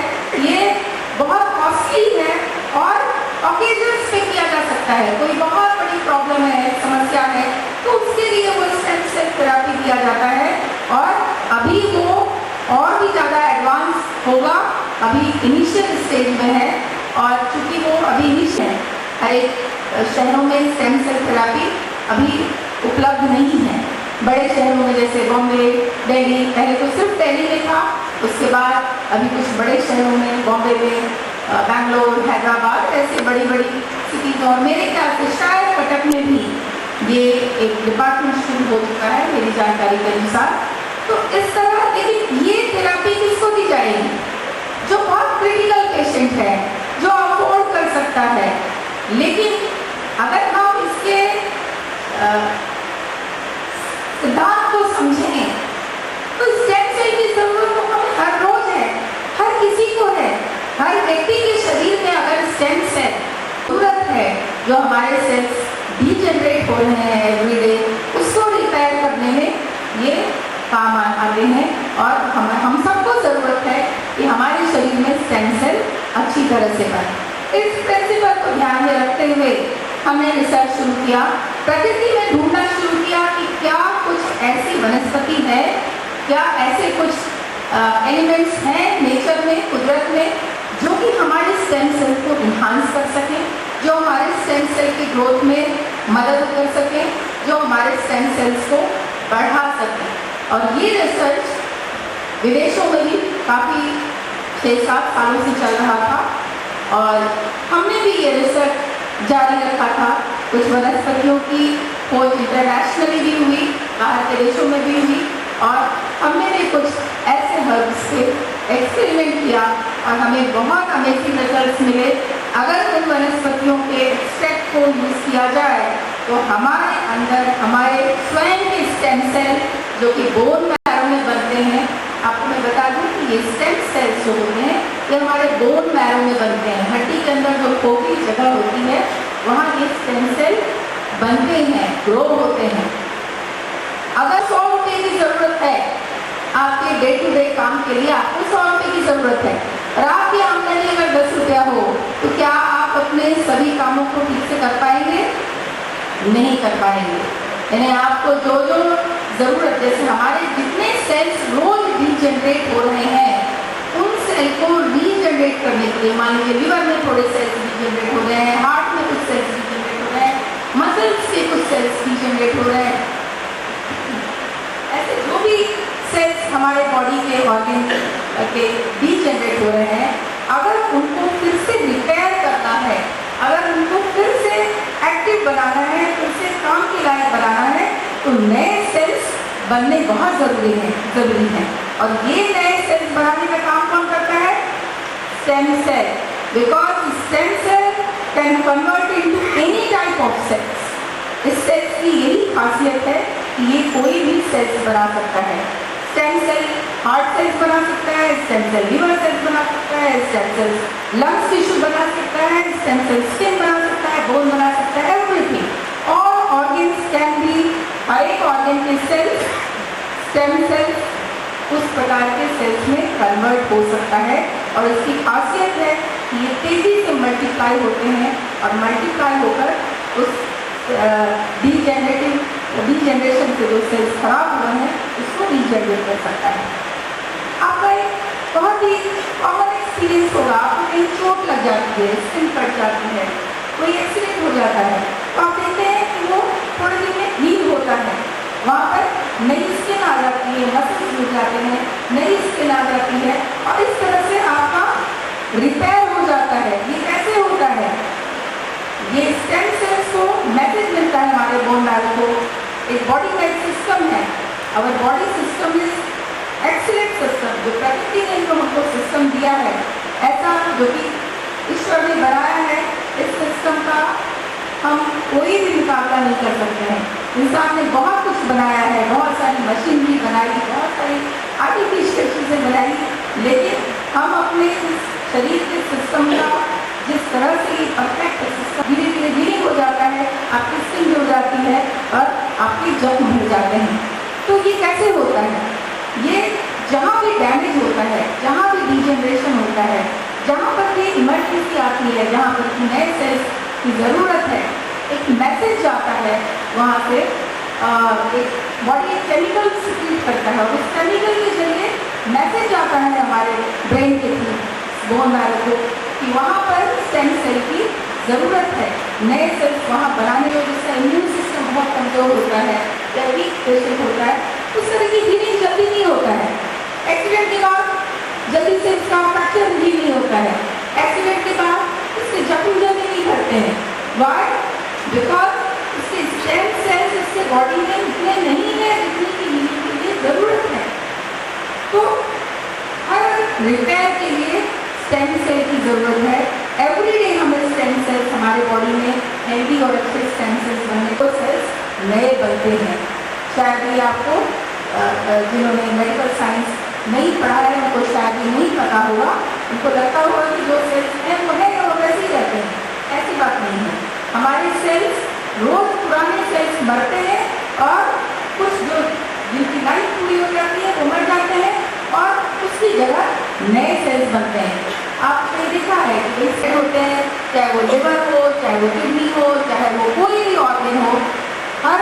ये बहुत कॉस्टली है और ऑकेजन्स पे किया जा सकता है। कोई बहुत बड़ी प्रॉब्लम है, समस्या है, तो उसके लिए वो स्टेम सेल थेरापी दिया जाता है और अभी वो और भी ज़्यादा एडवांस होगा, अभी इनिशियल स्टेज में है और चूँकि वो अभी इनिशियल है, हर एक शहरों में स्टेम सेल थेरापी अभी उपलब्ध नहीं है। बड़े शहरों में जैसे बॉम्बे, दिल्ली, पहले तो सिर्फ दिल्ली में था, उसके बाद अभी कुछ बड़े शहरों में, बॉम्बे में, बैंगलोर, हैदराबाद, ऐसे बड़ी बड़ी सिटीज, और मेरे ख्याल से शायद कटक में भी ये एक डिपार्टमेंट शुरू हो चुका है मेरी जानकारी के अनुसार। तो इस तरह, लेकिन ये थेरापी किसको दी जाएगी? जो बहुत क्रिटिकल पेशेंट है, जो अफोर्ड कर सकता है। लेकिन अगर हम इसके सिद्धांत को समझें तो स्टेम सेल की जरूरत तो हमें हर रोज है, हर किसी को है। हर व्यक्ति के शरीर में अगर स्टेम सेल तुरंत है, जो हमारे सेल्स डीजनरेट हो रहे हैं एवरीडे, उसको रिपेयर करने में ये काम आते हैं और हम सबको ज़रूरत है कि हमारे शरीर में स्टेम सेल अच्छी तरह से बने। इस प्रिंसिपल को ध्यान में रखते हुए हमने रिसर्च शुरू किया, प्रकृति में ढूंढना शुरू किया कि क्या कुछ ऐसी वनस्पति है, क्या ऐसे कुछ एलिमेंट्स हैं नेचर में, कुदरत में, जो कि हमारे स्टेम सेल को इन्हांस कर सकें, जो हमारे स्टेम सेल की ग्रोथ में मदद कर सकें, जो हमारे स्टेम सेल्स को बढ़ा सकें। और ये रिसर्च विदेशों में भी काफ़ी 6-7 सालों से चल रहा था और हमने भी ये रिसर्च जारी रखा था। कुछ वनस्पतियों की खोज इंटरनेशनली भी हुई, बाहर के देशों में भी हुई और हमने भी कुछ ऐसे हर्ब्स से एक्सपेरिमेंट किया और हमें बहुत अमेजिंग रिजल्ट्स मिले। अगर उन वनस्पतियों के एक्सट्रैक्ट को यूज़ किया जाए तो हमारे अंदर हमारे स्वयं के स्टेम सेल जो कि बोन मैरो में बनते हैं, आपको मैं बता दूं कि ये स्टेम सेल्स जो होते हैं ये हमारे बोन मैरो में बनते हैं। हड्डी के अंदर जो खोखली जगह होती है वहाँ ये स्टेम सेल बनते हैं, ग्रो होते हैं। अगर 100 रुपये की ज़रूरत है आपके डे टू डे काम के लिए, आपको 100 रुपये की ज़रूरत है और आपकी आमदनी अगर 10 रुपया हो तो क्या आप अपने सभी कामों को ठीक से कर पाएंगे? नहीं कर पाएंगे। यानी आपको जो जो ज़रूरत, जैसे हमारे जितने सेल्स रोज रीजनरेट हो रहे हैं, उन सेल को रीजनरेट करने के लिए, मान लीजिए लिवर में थोड़े सेल्स रीजनरेट हो रहे हैं, हार्ट में कुछ सेल्स रीजनरेट हो रहे हैं, मसल्स के कुछ सेल्स रीजनरेट हो रहे हैं, ऐसे जो भी सेल्स हमारे बॉडी के ऑर्गन के डीजनरेट हो रहे हैं, अगर उनको फिर से रिपेयर करना है, अगर उनको फिर से एक्टिव बनाना है, फिर से काम के लायक बनाना है, तो नए सेल्स बनने बहुत ज़रूरी है। और ये नए सेल्स बनाने का काम कौन करता है? Stem cell, because stem cell can convert into any type of cells. इस सेल्स की यही खासियत है कि ये कोई भी सेल्स बना सकता है। स्टेम सेल हार्ट सेल्स बना सकता है, स्टेम सेल लिवर सेल्स बना सकता है, स्टेम सेल लंग्स टिश्यू बना सकता है, स्टेम सेल स्किन बना सकता है, बोन बना सकता है, everything. All organs can be, हर एक ऑर्गन के सेल्स स्टेम सेल्स उस प्रकार के सेल्स में कन्वर्ट हो सकता है और इसकी खासियत है कि ये तेज़ी से मल्टीप्लाई होते हैं और मल्टीप्लाई होकर उस डीजेनरेटिव रीजनरेशन से जो सेल्स खराब हुए हैं उसको रीजनरेट कर सकता है। आपका एक बहुत ही कॉमन एक्सपीरियंस होगा, आपको कहीं चोट लग जाती है, स्किन कट जाती है, कोई एक्सीडेंट हो जाता है, तो आप देखते हैं कि वो थोड़े दिन में हील होता है, वहाँ पर नई स्किन आ जाती है, मसल्स जुड़ जाते हैं, नई स्किन आ जाती है और इस तरह से आपका रिपेयर हो जाता है। ये कैसे होता है? ये स्टेम सेल्स को मैसेज मिलता है हमारे बोन मैरो को। एक बॉडी का एक सिस्टम है, our body system is excellent system, जो प्रकृति ने जो हमको सिस्टम दिया है, ऐसा जो कि ईश्वर ने बनाया है, इस सिस्टम का हम कोई भी मुकाबला नहीं कर सकते हैं। इंसान ने बहुत कुछ बनाया है, बहुत सारी मशीनरी बनाई, बहुत सारी आर्टिफिशियल चीज़ें बनाई, लेकिन हम अपने इस शरीर के सिस्टम का जिस तरह से परफेक्ट सिस्टम धीरे धीरे हीलिंग हो जाता है, आपकी स्किन जुड़ जाती है और आपके जख्म हो जाते हैं। तो ये कैसे होता है? ये जहाँ भी डैमेज होता है, जहाँ भी डिजेनरेशन होता है, जहाँ पर भी इमरजेंसी आती है, जहाँ पर भी नए सेल्स की ज़रूरत है, एक मैसेज जाता है वहाँ से, एक बॉडी केमिकल सिक्रीट करता है और उस केमिकल के जरिए मैसेज आता है हमारे ब्रेन के थ्रू बोन मैरो को कि वहाँ पर स्टेम सेल की ज़रूरत है, नए सेल्स वहाँ बनाने में, जिसका इम्यून सिस्टम बहुत कमज़ोर होता है या वीक पेशेंट होता है, उस तरह की हीलिंग जल्दी नहीं होता है। एक्सीडेंट के बाद जल्दी से इसका फ्रैक्चर भी नहीं होता है, एक्सीडेंट के बाद इसके जख्म जल्दी नहीं भरते हैं। वाई? बिकॉज इसके स्टेम सेल्स इसके बॉडी में इतने नहीं है जितनी की हीलिंग के लिए ज़रूरत है। तो हर रिपेयर के लिए स्टेम सेल की ज़रूरत है। एवरीडे हमें स्टेम सेल्स हमारे बॉडी में हेल्दी और अच्छे स्टेम सेल्स बनने को सेल्स नए बनते हैं। शायद ये आपको जिन्होंने मेडिकल साइंस नहीं पढ़ा है उनको शायद ये नहीं पता होगा, उनको लगता होगा कि जो सेल्स हैं वो है और वैसे ही रहते हैं। ऐसी बात नहीं है, हमारे सेल्स रोज पुराने सेल्स मरते हैं और कुछ जो जिनकी लाइफ पूरी हो जाती है वो मर जाते हैं और उसकी जगह नए सेल्स बनते हैं। आपने देखा है कि सेल होते हैं, चाहे वो लिवर हो, चाहे वो किडनी हो, चाहे वो कोई भी ऑर्गन हो, हर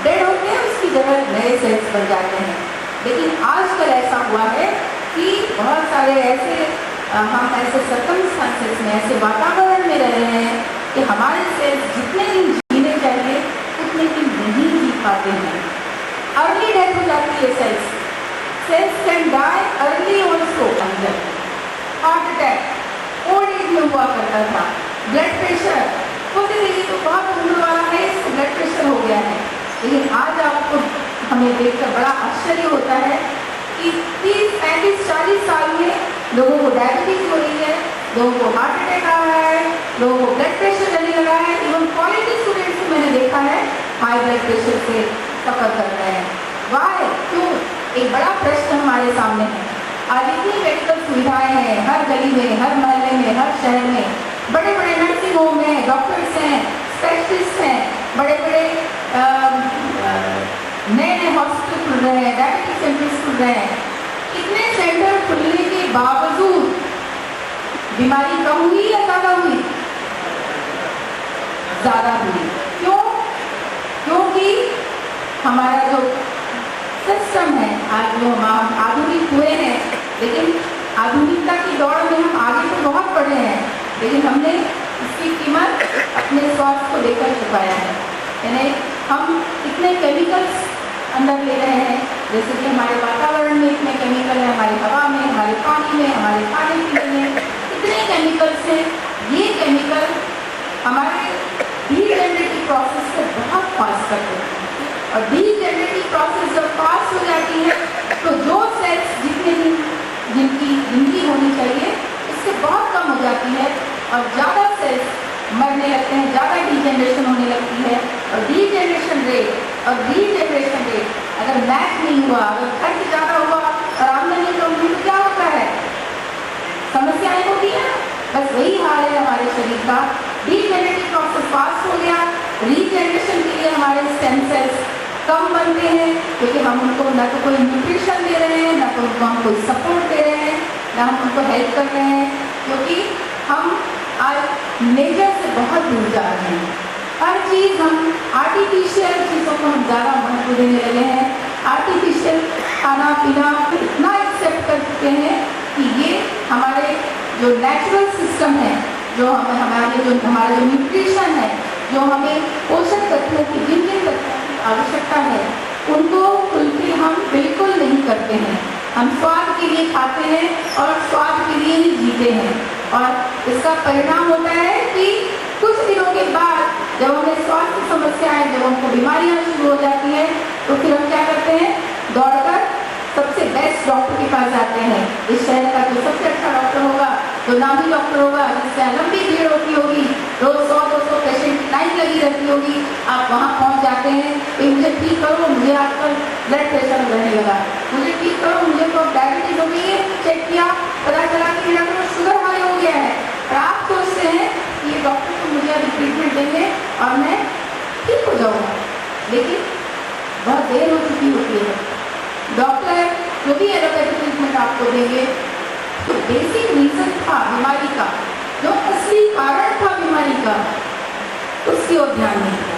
डेड होते हैं, उसकी जगह नए सेल्स बन जाते हैं। लेकिन आजकल ऐसा हुआ है कि बहुत सारे ऐसे हम ऐसे सर्कमस्टांसेस में, ऐसे वातावरण में रह रहे हैं कि हमारे सेल्स जितने दिन जीने चाहिए उतने दिन नहीं जी पाते हैं। अर्ली डेथ हो जाती है cells can die early also. अंदर हार्ट अटैक ओल्ड एज में हुआ करता था, ब्लड प्रेशर होते देखिए तो बहुत उम्र वाला है इसको ब्लड प्रेशर हो गया है। लेकिन आज आपको हमें देखकर बड़ा आश्चर्य होता है कि 30, 35, 40 साल में लोगों को डायबिटीज हो रही है, लोगों को हार्ट अटैक आ रहा है, लोगों को ब्लड प्रेशर लगने लगा है। इवन कॉलेज स्टूडेंट्स को मैंने देखा है हाई ब्लड प्रेशर से सफ़र कर रहे हैं। वाई? क्यों? एक बड़ा प्रश्न हमारे सामने है। आज इतनी मेडिकल सुविधाएं हैं, हर गली में, हर मोहल्ले में, हर शहर में, बड़े बड़े नर्सिंग होम हैं, डॉक्टर्स हैं, स्पेशलिस्ट हैं, बड़े बड़े नए नए हॉस्पिटल खुल रहे हैं, डायबिटीज सेंटर्स खुल रहे हैं। इतने सेंटर खुलने के बावजूद बीमारी कम हुई या ज़्यादा हुई? ज़्यादा हुई। क्यों? क्योंकि हमारा जो सिस्टम है, आज जो हम आधुनिक हुए हैं, लेकिन आधुनिकता की दौड़ में हम आगे तो बहुत बढ़े हैं, लेकिन हमने इसकी कीमत अपने स्वास्थ्य को लेकर चुकाया है। यानी हम इतने केमिकल्स अंदर ले रहे हैं, जैसे कि हमारे वातावरण में इतने केमिकल है, हमारी हवा में, हमारे पानी में, हमारे खाने पीने में इतने केमिकल्स हैं। ये केमिकल हमारे डीजेनरेटिव प्रोसेस को बहुत फास्ट करते हैं और डीजेनरेटिव प्रोसेस जब फास्ट हो जाती है तो जो सेल्स जितने दिन जिनकी जिंदगी होनी चाहिए उससे बहुत कम हो जाती है और ज़्यादा सेल्स मरने लगते हैं, ज़्यादा डीजेनरेशन होने लगती है। और डीजेनरेशन रेट और रीजेनरेशन रेट अगर मैच नहीं हुआ, अगर खर्च ज़्यादा हुआ और आमदनी कम हुई तो क्या होता है? समस्याएं होती हैं। बस वही हाल है हमारे शरीर का। डीजेनरेटिव प्रोसेस फास्ट हो गया, रीजेनरेशन के लिए हमारे स्टेम सेल्स कम बनते हैं क्योंकि हम उनको न तो कोई न्यूट्रिशन दे रहे हैं, न तो उनको हम कोई सपोर्ट दे रहे हैं, न हम उनको हेल्प कर रहे हैं, क्योंकि हम आज नेचर से बहुत दूर जा रहे हैं। हर चीज़ हम आर्टिफिशियल चीज़ों को हम ज़्यादा महत्व देने लगे हैं। आर्टिफिशियल खाना पीना इतना एक्सेप्ट कर चुके हैं कि ये हमारे जो नेचुरल सिस्टम है, जो हमारा जो न्यूट्रिशन है, जो हमें पोषक तत्वों की जिन जिन तत्वों की आवश्यकता है, उनको फुलफिल हम बिल्कुल नहीं करते हैं। हम स्वाद के लिए खाते हैं और स्वाद के लिए ही जीते हैं, और इसका परिणाम होता है कि कुछ दिनों के बाद जब हमें स्वास्थ्य समस्याएं, जब हमको बीमारियां शुरू हो जाती हैं, तो फिर हम क्या करते हैं, दौड़कर सबसे बेस्ट डॉक्टर के पास जाते हैं। इस शहर का जो सबसे अच्छा डॉक्टर होगा, जो नामी डॉक्टर होगा, जिससे लंबी भीड़ होती होगी, रोज 100-200 पेशेंट की लाइन लगी रहती होगी, आप वहाँ पहुँच जाते हैं। तो मुझे ठीक करो, मुझे आजकल ब्लड प्रेशर बढ़ने लगा, मुझे ठीक करो, मुझे तो डायबिटीज हो गई है, चेक किया, पता चला कि मेरा तो शुगर हाई हो गया है। और आप सोचते हैं कि ये डॉक्टर तो मुझे अभी ट्रीटमेंट देंगे और मैं ठीक हो जाऊँगा, लेकिन बहुत देर हो चुकी होती है। डॉक्टर जो भी एलोपैथिक ट्रीटमेंट आपको देंगे, तो बेसिक रीजन था बीमारी का, जो असली कारण था बीमारी का, उसकी ओर ध्यान नहीं दिया।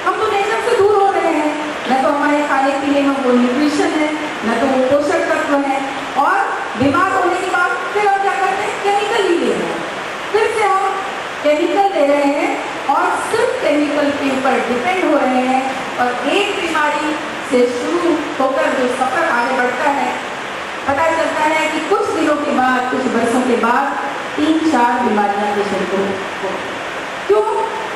हम तो नेचर से दूर हो रहे हैं, न तो हमारे खाने पीने में वो न्यूट्रिशन है, न तो वो पोषक तत्व है, और बीमार होने के बाद फिर हम क्या करते हैं, केमिकल ही ले रहे हैं। फिर से हम केमिकल ले रहे हैं और सिर्फ केमिकल के ऊपर डिपेंड हो रहे हैं, और एक बीमारी से शुरू होकर जो सफर आगे बढ़ता है, पता चलता है कि कुछ दिनों के बाद, कुछ वर्षों के बाद 3-4 बीमारियां पेशेंट को हो। क्यों?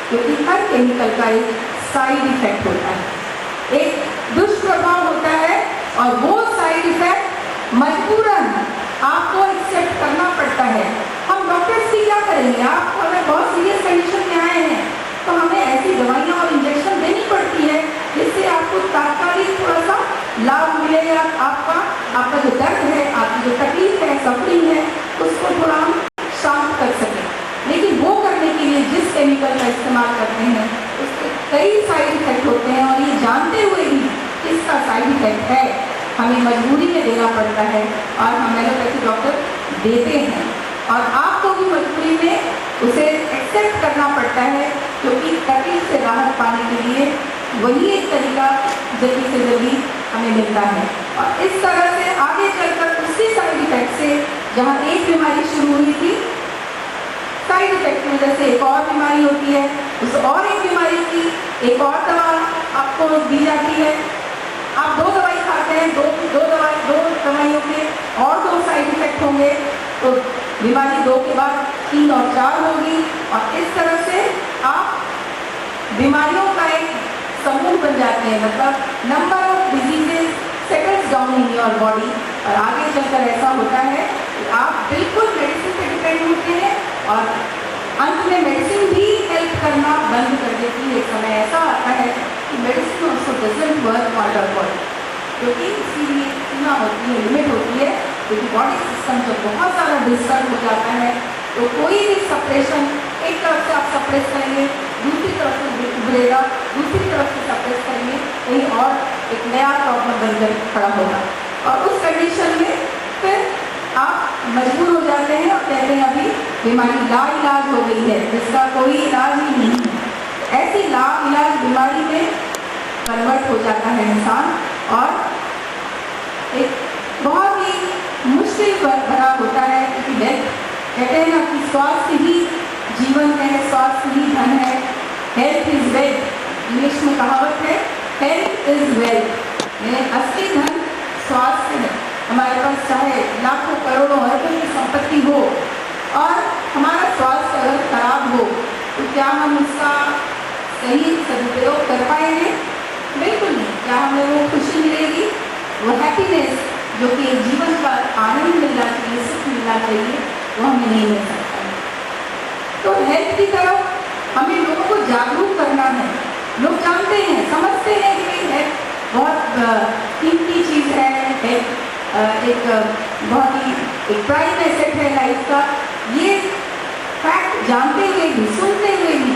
क्योंकि हर केमिकल का एक साइड इफेक्ट होता है, एक दुष्प्रभाव होता है, और वो साइड इफेक्ट मजबूरन आपको एक्सेप्ट करना पड़ता है। हम डॉक्टर्स की क्या करेंगे? आप अगर बहुत सीरियस कंडीशन में आए हैं, तो हमें ऐसी दवाइयाँ और इंजेक्शन देनी पड़ती है जिससे आपको तात्कालिक थोड़ा सा लाभ मिले, या आपका जो दर्द है, आपकी जो तकलीफ है, सफरिंग है, उसको थोड़ा हम शांत कर सकें। लेकिन वो करने के लिए जिस केमिकल का इस्तेमाल करते हैं, उसके कई साइड इफेक्ट होते हैं, और ये जानते हुए भी इसका साइड इफेक्ट है, हमें मजबूरी में देना पड़ता है, और हम एलोपैथी डॉक्टर देते हैं, और आपको भी मजबूरी में उसे एक्सेप्ट करना पड़ता है, क्योंकि तकलीफ से राहत पाने के लिए वही एक तरीका जल्दी से जल्दी हमें मिलता है। और इस तरह से आगे चलकर उसी साइड इफेक्ट से, जहाँ एक बीमारी शुरू हुई थी, साइड इफेक्ट में जैसे एक और बीमारी होती है, उस और एक बीमारी की एक और दवा आपको दी जाती है। आप 2 दवाई खाते हैं, दो दवाइयों के और 2 साइड इफेक्ट होंगे, तो बीमारी 2 के बाद 3 और 4 होगी, और इस तरह से आप बीमारियों का एक समूह बन जाते हैं। मतलब number of diseases settles down in your body, और आगे चलकर ऐसा होता है कि आप बिल्कुल मेडिसिन पे डिपेंड होते हैं, और अंत में मेडिसिन भी हेल्प करना बंद कर देती है। एक समय ऐसा आता है कि medicine also doesn't work for the body, क्योंकि इसकी भी एक सीमा होती है, लिमिट होती है, क्योंकि बॉडी सिस्टम जब बहुत ज़्यादा डिस्टर्ब हो जाता है, तो कोई भी सप्रेशन, एक तरफ से आप सप्रेस करेंगे, दूसरी तरफ से उभरेगा, दूसरी तरफ से सप्रेस करेंगे, कहीं और एक नया प्रॉब्लम बनकर खड़ा होगा, और उस कंडीशन में फिर आप मजबूर हो जाते हैं और कहते हैं अभी बीमारी लाइलाज हो गई है, जिसका कोई इलाज ही नहीं है। ऐसी लाइलाज बीमारी में कन्वर्ट हो जाता है इंसान, और एक बहुत ही मुश्किल भरा होता है, क्योंकि डेथ कहते हैं ना कि स्वास्थ्य ही जीवन है, स्वास्थ्य ही धन है, हेल्थ इज वेल्थ। इंग्लिश में कहावत है, हेल्थ इज वेल्थ, यानी असली धन स्वास्थ्य है। हमारे पास चाहे लाखों करोड़ों अरबों की संपत्ति हो, और हमारा स्वास्थ्य अगर खराब हो, तो क्या हम उसका सही सदुपयोग कर पाएंगे? बिल्कुल नहीं। क्या हमें वो खुशी मिलेगी, वो हैप्पीनेस जो कि जीवन का आनंद मिलना चाहिए, सुख मिलना चाहिए, वो हमें नहीं मिल सकता है। तो हेल्थ की तरफ हमें लोगों को जागरूक करना है। लोग जानते हैं, समझते हैं कि हेल्थ बहुत कीमती चीज़ है, हेल्थ एक बहुत ही एक प्राइम एसेट है लाइफ का। ये फैक्ट जानते हुए भी, सुनते हुए भी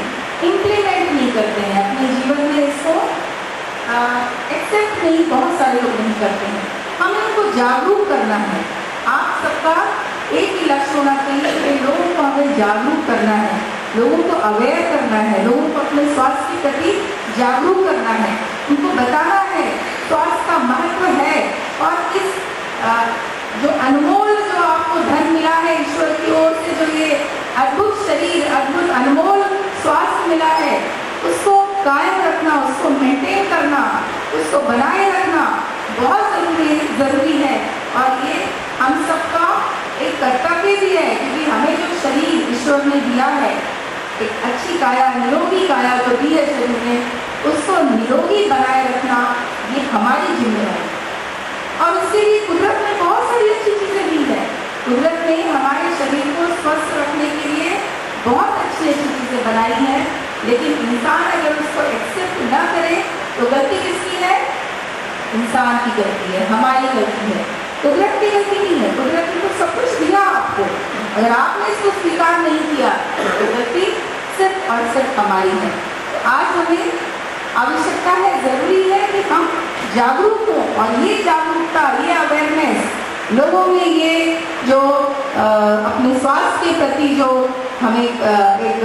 इम्प्लीमेंट नहीं करते हैं अपने जीवन में, इसको एक्सेप्ट नहीं, बहुत सारे लोग नहीं करते हैं। हमें उनको जागरूक करना है। आप सबका एक ही लक्ष्य होना चाहिए कि लोगों को हमें जागरूक करना है लोगों को अवेयर करना है, लोगों को अपने स्वास्थ्य के प्रति जागरूक करना है, उनको बताना है स्वास्थ्य का महत्व है। और इस जो अनमोल जो आपको धन मिला है ईश्वर की ओर से, जो ये अद्भुत शरीर, अद्भुत अनमोल स्वास्थ्य मिला है, उसको कायम रखना, उसको मेंटेन करना, उसको बनाए रखना बहुत जरूरी है। और ये हम सबका एक कर्तव्य भी है, क्योंकि हमें जो शरीर ईश्वर ने दिया है, एक अच्छी काया, निरोगी काया जो दी है शरीर ने, उसको निरोगी बनाए रखना ये हमारी जिम्मेदारी है। और उसके लिए कुदरत ने बहुत सारी अच्छी चीज़ें दी है। कुदरत ने हमारे शरीर को स्वस्थ रखने के लिए बहुत अच्छी अच्छी चीज़ें बनाई हैं, लेकिन इंसान अगर उसको एक्सेप्ट न करे तो गलती किसकी है? इंसान की गलती है, हमारी गलती है, कुदरत की गलती नहीं है। कुदरत ने तो सब कुछ दिया आपको, अगर आपने इसको स्वीकार नहीं किया तो गलती सिर्फ और सिर्फ हमारी है। तो आज हमें आवश्यकता है, ज़रूरी है कि हम जागरूक हों, और ये जागरूकता, ये अवेयरनेस लोगों में, ये जो अपने स्वास्थ्य के प्रति जो हमें एक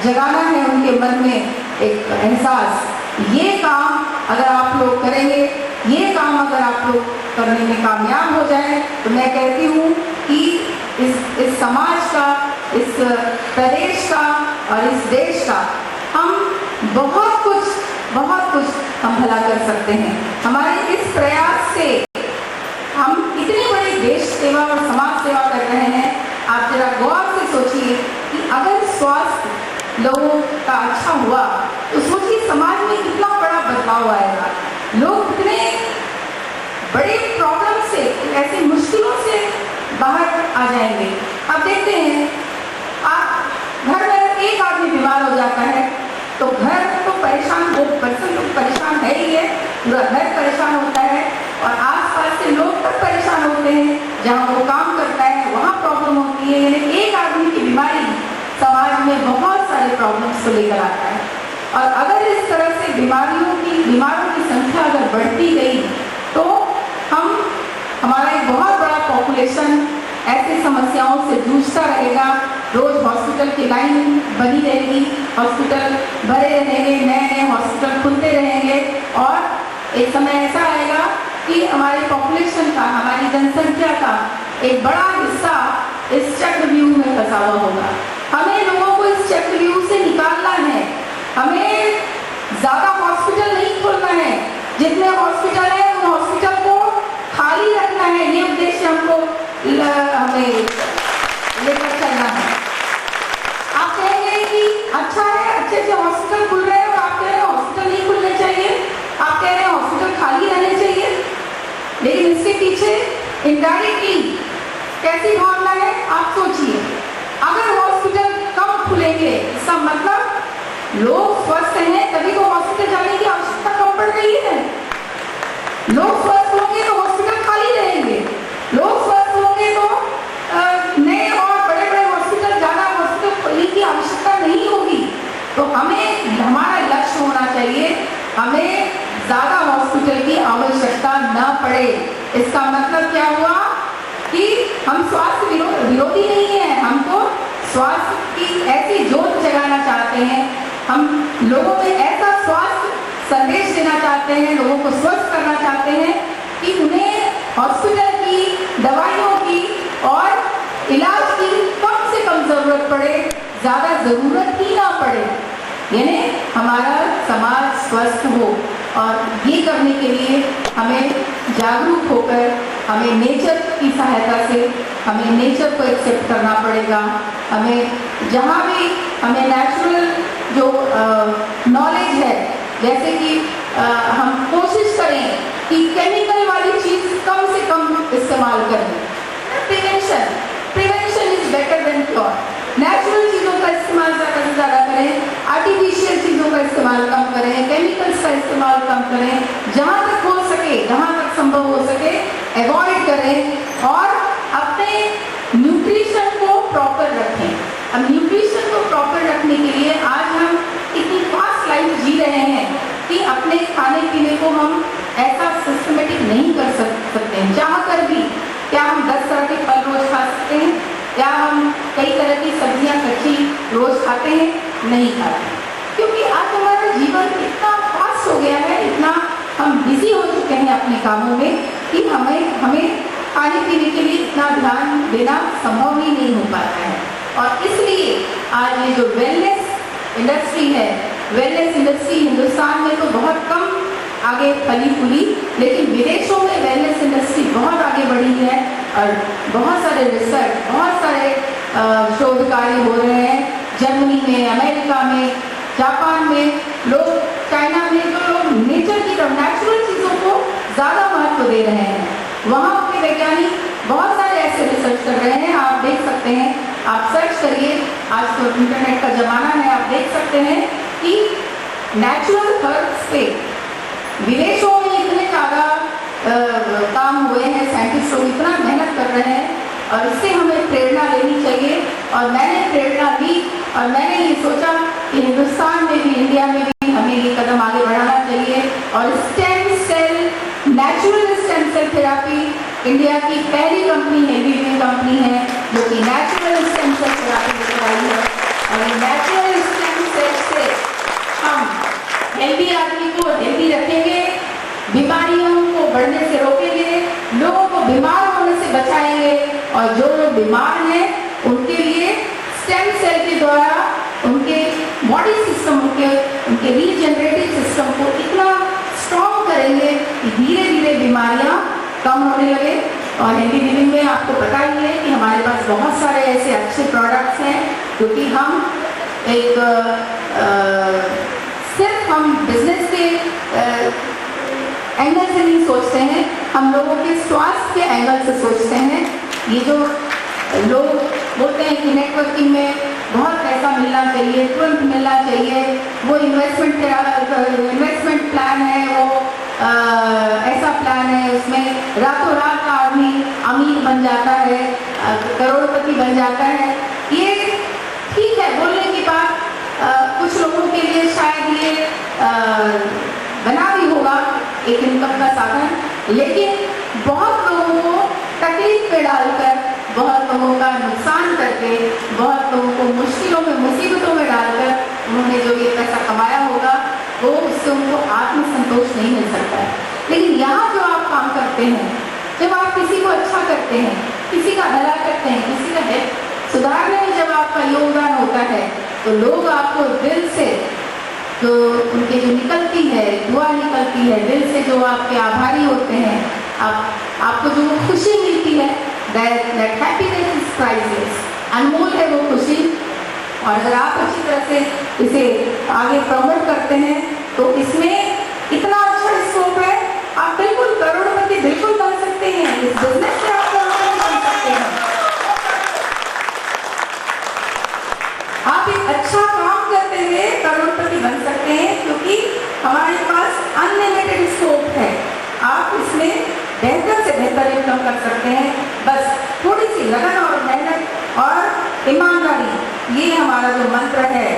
जगाना है उनके मन में एक एहसास, ये काम अगर आप लोग करेंगे, ये काम अगर आप लोग करने में कामयाब हो जाए, तो मैं कहती हूँ कि इस समाज का, इस प्रदेश का और इस देश का हम बहुत कुछ हम भला कर सकते हैं। हमारे इस प्रयास से हम इतनी बड़ी देश सेवा और समाज सेवा कर रहे हैं। आप जरा गौर से सोचिए कि अगर स्वास्थ्य लोगों का अच्छा हुआ तो सोचिए समाज में कितना बड़ा बदलाव आएगा। लोग कितने बड़े प्रॉब्लम से, ऐसी मुश्किलों से बाहर आ जाएंगे। अब देखते हैं, आप घर में एक आदमी बीमार हो जाता है तो घर तो परेशान, वो पर्सन तो परेशान है ही है, पूरा घर परेशान होता है, और आसपास के लोग तक परेशान होते हैं। जहाँ वो काम करता है वहाँ प्रॉब्लम होती है। यानी एक आदमी की बीमारी समाज में बहुत सारे प्रॉब्लम्स को लेकर आता है। और अगर इस तरह से बीमारों की संख्या अगर बढ़ती गई तो हमारा एक बहुत बड़ा पॉपुलेशन ऐसी समस्याओं से जूझता रहेगा। रोज हॉस्पिटल की लाइन बनी रहेगी, हॉस्पिटल भरे रहेंगे, नए नए हॉस्पिटल खुलते रहेंगे, और एक समय ऐसा आएगा कि हमारे पॉपुलेशन का, हमारी जनसंख्या का एक बड़ा हिस्सा इस चक्रव्यूह में फंसा हुआ होगा। हमें लोगों को इस चक्रव्यूह से निकालना है। हमें ज़्यादा हॉस्पिटल नहीं खोलना है, जितने हॉस्पिटल हैं उन हॉस्पिटल को खाली रखना है। ये उद्देश्य हमको हमें लेकर चलना है। आप कहेंगे कि अच्छा है, अच्छे अच्छे हॉस्पिटल खुल रहे हैं, और आप कह रहे हैं हॉस्पिटल नहीं खुलने चाहिए, आप कह रहे हैं हॉस्पिटल खाली रहने चाहिए, लेकिन इसके पीछे इनडायरेक्टली कैसी भावना है आप सोचिए। अगर हॉस्पिटल कम खुलेंगे, इसका मतलब लोग स्वस्थ हैं तभी तो हॉस्पिटल जाने की आवश्यकता कम पड़ रही है। लोग स्वस्थ होंगे तो हॉस्पिटल खाली रहेंगे, लोग स्वस्थ होंगे तो नए और बड़े बड़े हॉस्पिटल, ज़्यादा हॉस्पिटल खोलने की आवश्यकता नहीं होगी। तो हमें, हमारा लक्ष्य होना चाहिए, हमें ज़्यादा हॉस्पिटल की आवश्यकता न पड़े। इसका मतलब क्या हुआ कि हम स्वास्थ्य विरोधी नहीं है, हम तो स्वास्थ्य की ऐसी जोत जगाना चाहते हैं। हम लोगों में ऐसा स्वास्थ्य संदेश देना चाहते हैं, लोगों को स्वस्थ करना चाहते हैं कि उन्हें हॉस्पिटल की, दवाइयों की और इलाज की कम से कम ज़रूरत पड़े, ज़्यादा ज़रूरत ही ना पड़े। यानी हमारा समाज स्वस्थ हो, और ये करने के लिए हमें जागरूक होकर, हमें नेचर की सहायता से, हमें नेचर को एक्सेप्ट करना पड़ेगा। हमें जहाँ भी हमें नेचुरल जो नॉलेज है, जैसे कि हम कोशिश करें कि केमिकल वाली चीज़ कम से कम इस्तेमाल करें। Prevention is better than cure. Natural चीज़ों का इस्तेमाल ज़्यादा से ज़्यादा करें, आर्टिफिशियल चीज़ों का इस्तेमाल कम करें, केमिकल्स का इस्तेमाल कम करें, जहाँ तक हो सके, जहाँ तक संभव हो सके अवॉइड करें, और अपने न्यूट्रिशन को प्रॉपर रखें। अब न्यूट्रिशन को प्रॉपर रखने के लिए आज हम इतनी फास्ट लाइफ जी रहे हैं कि अपने खाने पीने को हम ऐसा सिस्टमेटिक नहीं कर सकते हैं। चाह कर भी क्या हम 10 तरह के फल रोज खा सकते हैं? क्या हम कई तरह की सब्जियां कच्ची रोज खा खाते हैं, नहीं खाते, क्योंकि आज हमारा जीवन इतना फास्ट हो गया है, इतना हम बिजी हो चुके हैं अपने कामों में कि हमें खाने पीने के लिए इतना ध्यान देना संभव ही नहीं हो पाता है। और इसलिए आज ये जो वेलनेस इंडस्ट्री है, वेलनेस इंडस्ट्री हिंदुस्तान में तो बहुत कम आगे फली फूली, लेकिन विदेशों में वेलनेस इंडस्ट्री बहुत आगे बढ़ी है और बहुत सारे रिसर्च, बहुत सारे शोध कार्य हो रहे हैं। जर्मनी में, अमेरिका में, जापान में, लोग चाइना में, तो लोग नेचर की तरफ, नेचुरल चीज़ों को ज़्यादा महत्व दे रहे हैं। वहाँ के वैज्ञानिक बहुत सारे ऐसे रिसर्च कर रहे हैं, आप देख सकते हैं, आप सर्च करिए, आज तो इंटरनेट का ज़माना है, आप देख सकते हैं कि नेचुरल हर्ब्स पे विदेशों में इतने ज़्यादा काम हुए हैं, साइंटिस्ट लोग इतना मेहनत कर रहे हैं और इससे हमें प्रेरणा लेनी चाहिए। और मैंने प्रेरणा ली और मैंने ये सोचा कि हिंदुस्तान में भी, इंडिया में भी हमें ये कदम आगे बढ़ाना चाहिए। और stem cell, natural stem cell therapy India की पहली कंपनी हेल्दी कंपनी है जो कि नेचुरल स्टेम सेल थेरापी लेकर आई है। और ये नेचुरल स्टेम सेल से हम हेल्दी आदमी को हेल्दी रखेंगे, बीमारियों को बढ़ने से रोकेंगे, लोगों को बीमार होने से बचाएंगे। और जो लोग बीमार हैं उनके लिए स्टेम सेल के द्वारा उनके बॉडी सिस्टम, उनके रीजनरेटिव सिस्टम को इतना स्ट्रॉन्ग करेंगे कि धीरे धीरे बीमारियां कम होने लगे। और हेल्दी लिविंग में आपको पता ही है कि हमारे पास बहुत सारे ऐसे अच्छे प्रोडक्ट्स हैं क्योंकि हम एक सिर्फ हम बिजनेस के एंगल से नहीं सोचते हैं, हम लोगों के स्वास्थ्य के एंगल से सोचते हैं। ये जो लोग बोलते हैं कि नेटवर्किंग में बहुत पैसा मिलना चाहिए, तुरंत मिलना चाहिए, वो इन्वेस्टमेंट प्लान है, वो ऐसा प्लान है, उसमें रातों रात का आदमी अमीर बन जाता है, करोड़पति बन जाता है। ये ठीक है, बोलने की बात कुछ लोगों के लिए शायद ये बना भी होगा एक इनकम का साधन, लेकिन बहुत लोगों को तकलीफ में डालकर, बहुत लोगों का नुकसान करके, बहुत लोगों को मुश्किलों में, मुसीबतों में डालकर उन्होंने जो ये पैसा कमाया होगा वो उससे उनको आत्मसंतोष नहीं मिल सकता है। लेकिन यहाँ जो आप काम करते हैं, जब आप किसी को अच्छा करते हैं, किसी का भला करते हैं, किसी का हेल्प सुधारने में जब आपका योगदान होता है तो लोग आपको दिल से जो उनके जो निकलती है दुआ निकलती है, दिल से जो आपके आभारी होते हैं, आपको जो खुशी मिलती है, that happiness is priceless, अनमोल है वो खुशी। और अगर आप अच्छी तरह से इसे आगे प्रमोट करते हैं तो इसमें इतना अच्छा स्कोप है, आप बिल्कुल करोड़पति बिल्कुल बन सकते हैं, इस बिजनेस से आप करोड़पति बन सकते हैं। आप एक अच्छा काम करते हुए करोड़पति बन सकते हैं क्योंकि हमारे पास अनलिमिटेड स्कोप है। आप इसमें बेहतर से बेहतर इनकम कर सकते हैं, बस थोड़ी सी लगन और मेहनत और ईमानदारी, ये हमारा जो मंत्र है,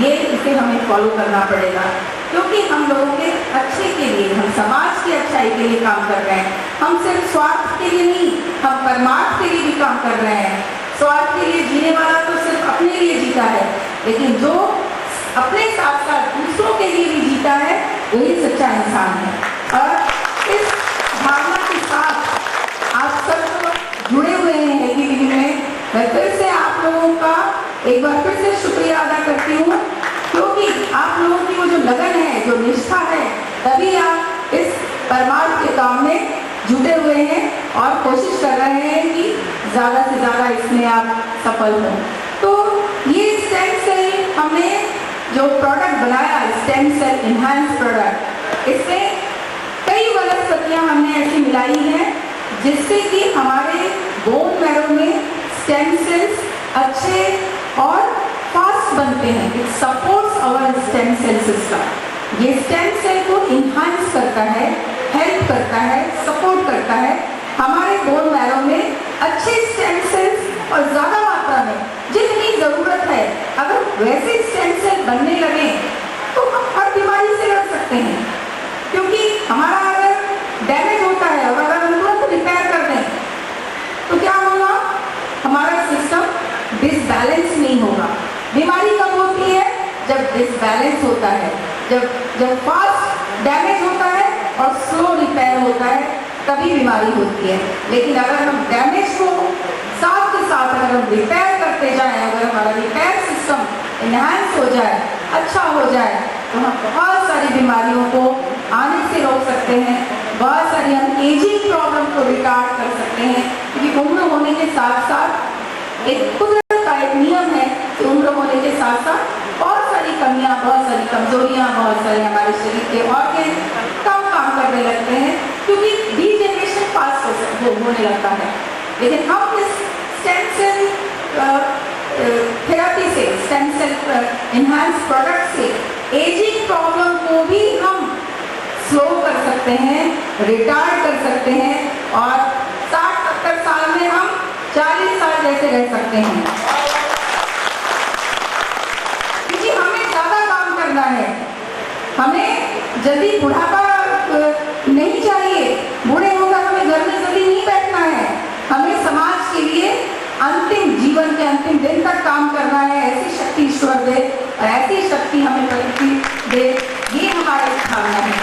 ये इसे हमें फॉलो करना पड़ेगा क्योंकि हम लोगों के अच्छे के लिए, हम समाज की अच्छाई के लिए काम कर रहे हैं। हम सिर्फ स्वार्थ के लिए नहीं, हम परमार्थ के लिए भी काम कर रहे हैं। स्वार्थ के लिए जीने वाला तो सिर्फ अपने लिए जीता है, लेकिन जो अपने साथ साथ दूसरों के लिए भी जीता है वही सच्चा इंसान है। और इस भावना के साथ आप सब जुड़े हुए हैं हेल्दी लिविंग में। मैं फिर से आप लोगों का एक बार फिर से शुक्रिया अदा करती हूँ क्योंकि आप लोगों की वो जो लगन है, जो निष्ठा है, तभी आप इस परमार्थ के काम में जुटे हुए हैं और कोशिश कर रहे हैं कि ज़्यादा से ज़्यादा इसमें आप सफल हों। तो ये स्टेम सेल हमने जो प्रोडक्ट बनाया, स्टेम सेल इन्हांस प्रोडक्ट, इसमें कई वनस्पतियाँ हमने ऐसी मिलाई हैं जिससे कि हमारे बोन मैरो में स्टेम सेल्स अच्छे और फास्ट बनते हैं। It supports our stem cell system. ये स्टेम सेल को इन्हांस करता है, हेल्प करता है, सपोर्ट करता है। हमारे बोन मैरो में अच्छे स्टेम सेल्स और ज़्यादा मात्रा में जितनी ज़रूरत है, अगर वैसे स्टेम सेल बनने लगे तो हम हर बीमारी से लड़ सकते हैं क्योंकि हमारा अगर डैमेज होता है और अगर हम तुरंत रिपेयर कर दें तो क्या होगा, हमारा सिस्टम डिसबैलेंस नहीं होगा। बीमारी कब होती बैलेंस होता है। जब फास्ट डैमेज होता है और स्लो रिपेयर होता है तभी बीमारी होती है। लेकिन अगर हम डैमेज को साथ के साथ अगर हम रिपेयर करते जाएं, अगर हमारा रिपेयर सिस्टम एनहांस हो जाए, अच्छा हो जाए, तो हम बहुत सारी बीमारियों को आने से रोक सकते हैं। बहुत सारी हम एजिंग प्रॉब्लम को रिटार्ड कर सकते हैं, क्योंकि उम्र होने के साथ साथ एक कुदरत का एक नियम है कि उम्र होने के साथ साथ बहुत सारी कमियां, बहुत सारी कमजोरियां, बहुत सारे हमारे शरीर के ऑर्गन कम काम करने लगते हैं, क्योंकि डीजेनरेशन पास होने लगता है। लेकिन हम इस स्टेम सेल थेरेपी से, स्टेम सेल एनहांस प्रोडक्ट से एजिंग प्रॉब्लम को भी हम स्लो कर सकते हैं, रिटार्ड कर सकते हैं और 60-70 साल में हम 40 साल जैसे रह सकते हैं। क्योंकि हमें ज्यादा काम करना है, हमें जल्दी बुढ़ापा नहीं चाहिए, बूढ़े होकर हमें घर में जल्दी नहीं बैठना है, हमें समाज के लिए अंतिम जीवन के अंतिम दिन तक काम करना है। ऐसी शक्ति ईश्वर दे और ऐसी शक्ति हमें प्रकृति दे, ये हमारी भावना है।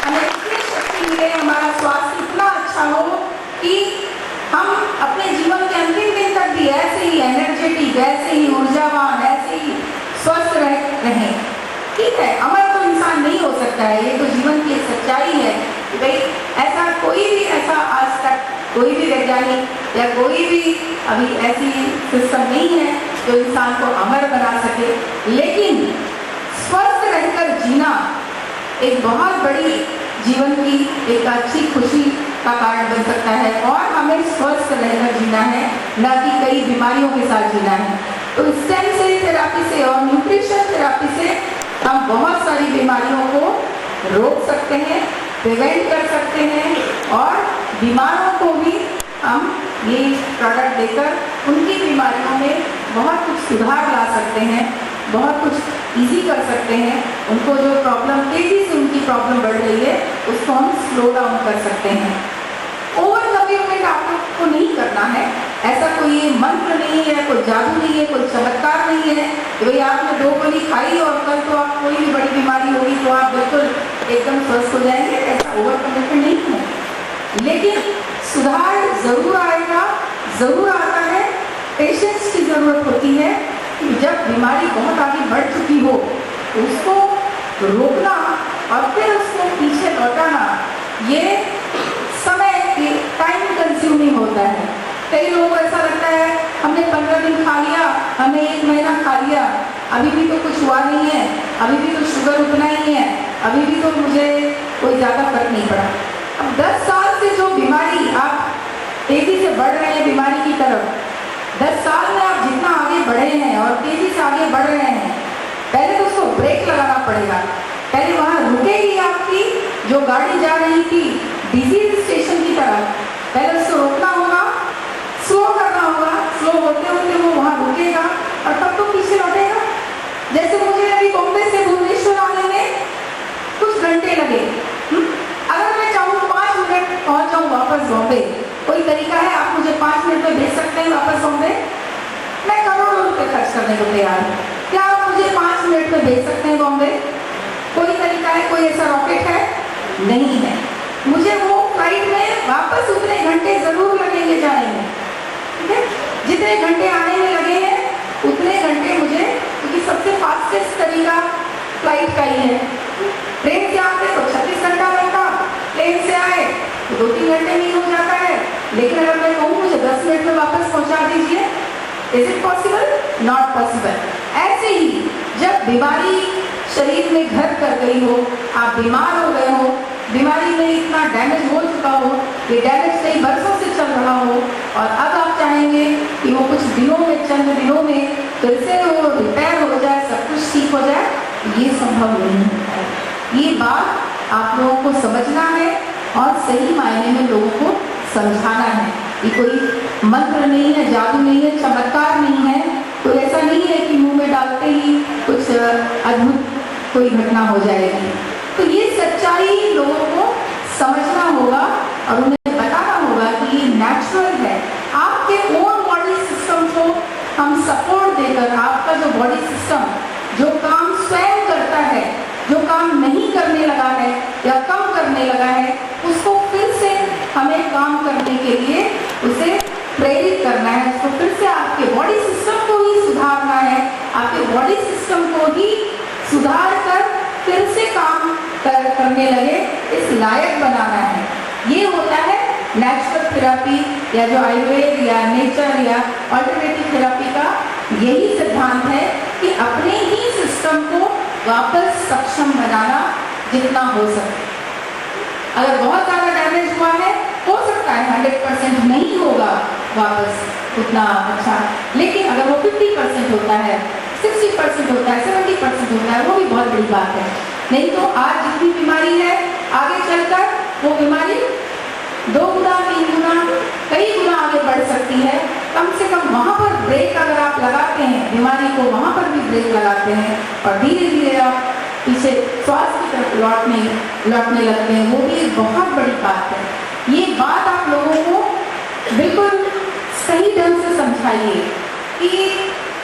हमें इतनी शक्ति मिले, हमारा स्वास्थ्य इतना अच्छा हो कि हम अपने जीवन के अंतिम दिन तक भी ऐसे ही एनर्जेटिक, ऐसे ही ऊर्जावान, ऐसे ही स्वस्थ रहें। ठीक है, अमर तो इंसान नहीं हो सकता है, ये तो जीवन की एक सच्चाई है कि भाई ऐसा कोई भी ऐसा आज तक कोई भी वैज्ञानिक या कोई भी अभी ऐसी सिस्टम नहीं है जो इंसान को अमर बना सके। लेकिन स्वस्थ रहकर जीना एक बहुत बड़ी जीवन की एक अच्छी खुशी का कारण बन सकता है और हमें स्वस्थ रहकर जीना है, न कि कई बीमारियों के साथ जीना है। तो स्टेम सेल थेरेपी से और न्यूट्रिशन थेरेपी से हम बहुत सारी बीमारियों को रोक सकते हैं, प्रिवेंट कर सकते हैं और बीमारों को भी हम ये प्रोडक्ट देकर उनकी बीमारियों में बहुत कुछ सुधार ला सकते हैं, बहुत कुछ इजी कर सकते हैं। उनको जो प्रॉब्लम तेजी से उनकी प्रॉब्लम बढ़ रही है उसको हम स्लो डाउन कर सकते हैं। ओवरकमिटमेंट आप लोग को नहीं करना है, ऐसा कोई मंत्र नहीं है, कोई जादू नहीं है, कोई चमत्कार नहीं है कि भाई आपने 2 गोली खाई और कल तो आप कोई भी बड़ी बीमारी होगी तो आप बिल्कुल एकदम स्वस्थ हो जाएंगे, ऐसा ओवरकमिटमेंट नहीं है। लेकिन सुधार जरूर आएगा, जरूर आता है। पेशेंस की जरूरत होती है कि जब बीमारी बहुत आगे बढ़ चुकी हो तो उसको रोकना और फिर उसको पीछे लौटाना, ये समय टाइम कंज्यूमिंग होता है। कई लोगों को ऐसा लगता है हमने 15 दिन खा लिया, हमने 1 महीना खा लिया, अभी भी तो कुछ हुआ नहीं है, अभी भी तो शुगर उतना ही है, अभी भी तो मुझे कोई ज़्यादा फर्क नहीं पड़ा। अब 10 साल से जो बीमारी आप तेजी से बढ़ रहे हैं बीमारी की तरफ, 10 साल में आप जितना आगे बढ़े हैं और तेजी से आगे बढ़ रहे हैं, पहले तो उसको ब्रेक लगाना पड़ेगा। पहले वहाँ रुकेगी आपकी जो गाड़ी जा रही थी डिजीज स्टेशन की तरफ, पहले उसको रोकना होगा, स्लो करना होगा, स्लो होते होते वो वहाँ रुकेगा और तब तो पीछे लौटेगा। जैसे मुझे अभी बॉम्बे से भुवनेश्वर आने में कुछ घंटे लगे, अगर मैं चाहूँ 5 मिनट पहुँच जाऊँ वापस बॉम्बे, कोई तरीका है आप मुझे 5 मिनट में भेज सकते हैं वापस बॉम्बे? मैं करोड़ों रुपए खर्च करने को तैयार हूँ, क्या आप मुझे 5 मिनट में भेज सकते हैं बॉम्बे? कोई तरीका है? कोई ऐसा रॉकेट है? नहीं है। मुझे वो फ्लाइट में वापस उतने घंटे जरूर लगेंगे जाने में, ठीक है? जितने घंटे आने में लगे हैं उतने घंटे मुझे, क्योंकि सबसे फास्टेस्ट तरीका फ्लाइट का ही है। ट्रेन से आते तो 36 घंटा लगता, प्लेन से आए तो 2-3 घंटे में ही हो जाता है। लेकिन अगर मैं कहूँ मुझे 10 मिनट में वापस पहुँचा दीजिए, is it possible? Not possible. ऐसे ही जब बीमारी शरीर में घर कर गई हो, आप बीमार हो गए हो, बीमारी में इतना डैमेज हो चुका हो, ये डैमेज कई बरसों से चल रहा हो और अब आप चाहेंगे कि वो कुछ दिनों में, चंद दिनों में फिर से वो रिपेयर हो जाए, सब कुछ ठीक हो जाए, ये संभव नहीं है। ये बात आप लोगों को समझना है और सही मायने में लोगों को समझाना है। ये कोई मंत्र नहीं है, जादू नहीं है, चमत्कार नहीं है, तो ऐसा नहीं है कि मुंह में डालते ही कुछ अद्भुत कोई घटना हो जाएगी। तो ये सच्चाई लोगों को समझना होगा और उन्हें बताना होगा कि ये नेचुरल है। आपके ओन बॉडी सिस्टम को हम सपोर्ट देकर, आपका जो बॉडी सिस्टम जो काम स्वयं करता करता है, जो काम नहीं करने लगा है या कम करने लगा है, उसको फिर से हमें काम करने के लिए उसे प्रेरित करना है। उसको फिर से आपके बॉडी सिस्टम को ही सुधारना है, आपके बॉडी सिस्टम को ही सुधार कर फिर से काम करने लगे, इस लायक बनाना है। ये होता है नेचुरल थेरापी या जो आयुर्वेद या नेचर या अल्टरनेटिव थेरापी का यही सिद्धांत है कि अपने ही सिस्टम को वापस सक्षम बनाना जितना हो सके। अगर बहुत ज़्यादा डैमेज हुआ है, हो सकता है 100% नहीं होगा वापस उतना अच्छा, लेकिन अगर वो 50% होता है, 60% होता है, 70% होता है, वो भी बहुत बड़ी बात है। नहीं तो आज जितनी बीमारी है, आगे चलकर वो बीमारी 2 गुना 3 गुना कई गुना आगे बढ़ सकती है। कम से कम वहाँ पर ब्रेक अगर आप लगाते हैं, बीमारी को वहाँ पर भी ब्रेक लगाते हैं और धीरे धीरे आप पीछे स्वास्थ्य की तरफ लौटने लगते हैं, वो भी एक बहुत बड़ी बात है। ये बात आप लोगों को बिल्कुल सही ढंग से समझाइए कि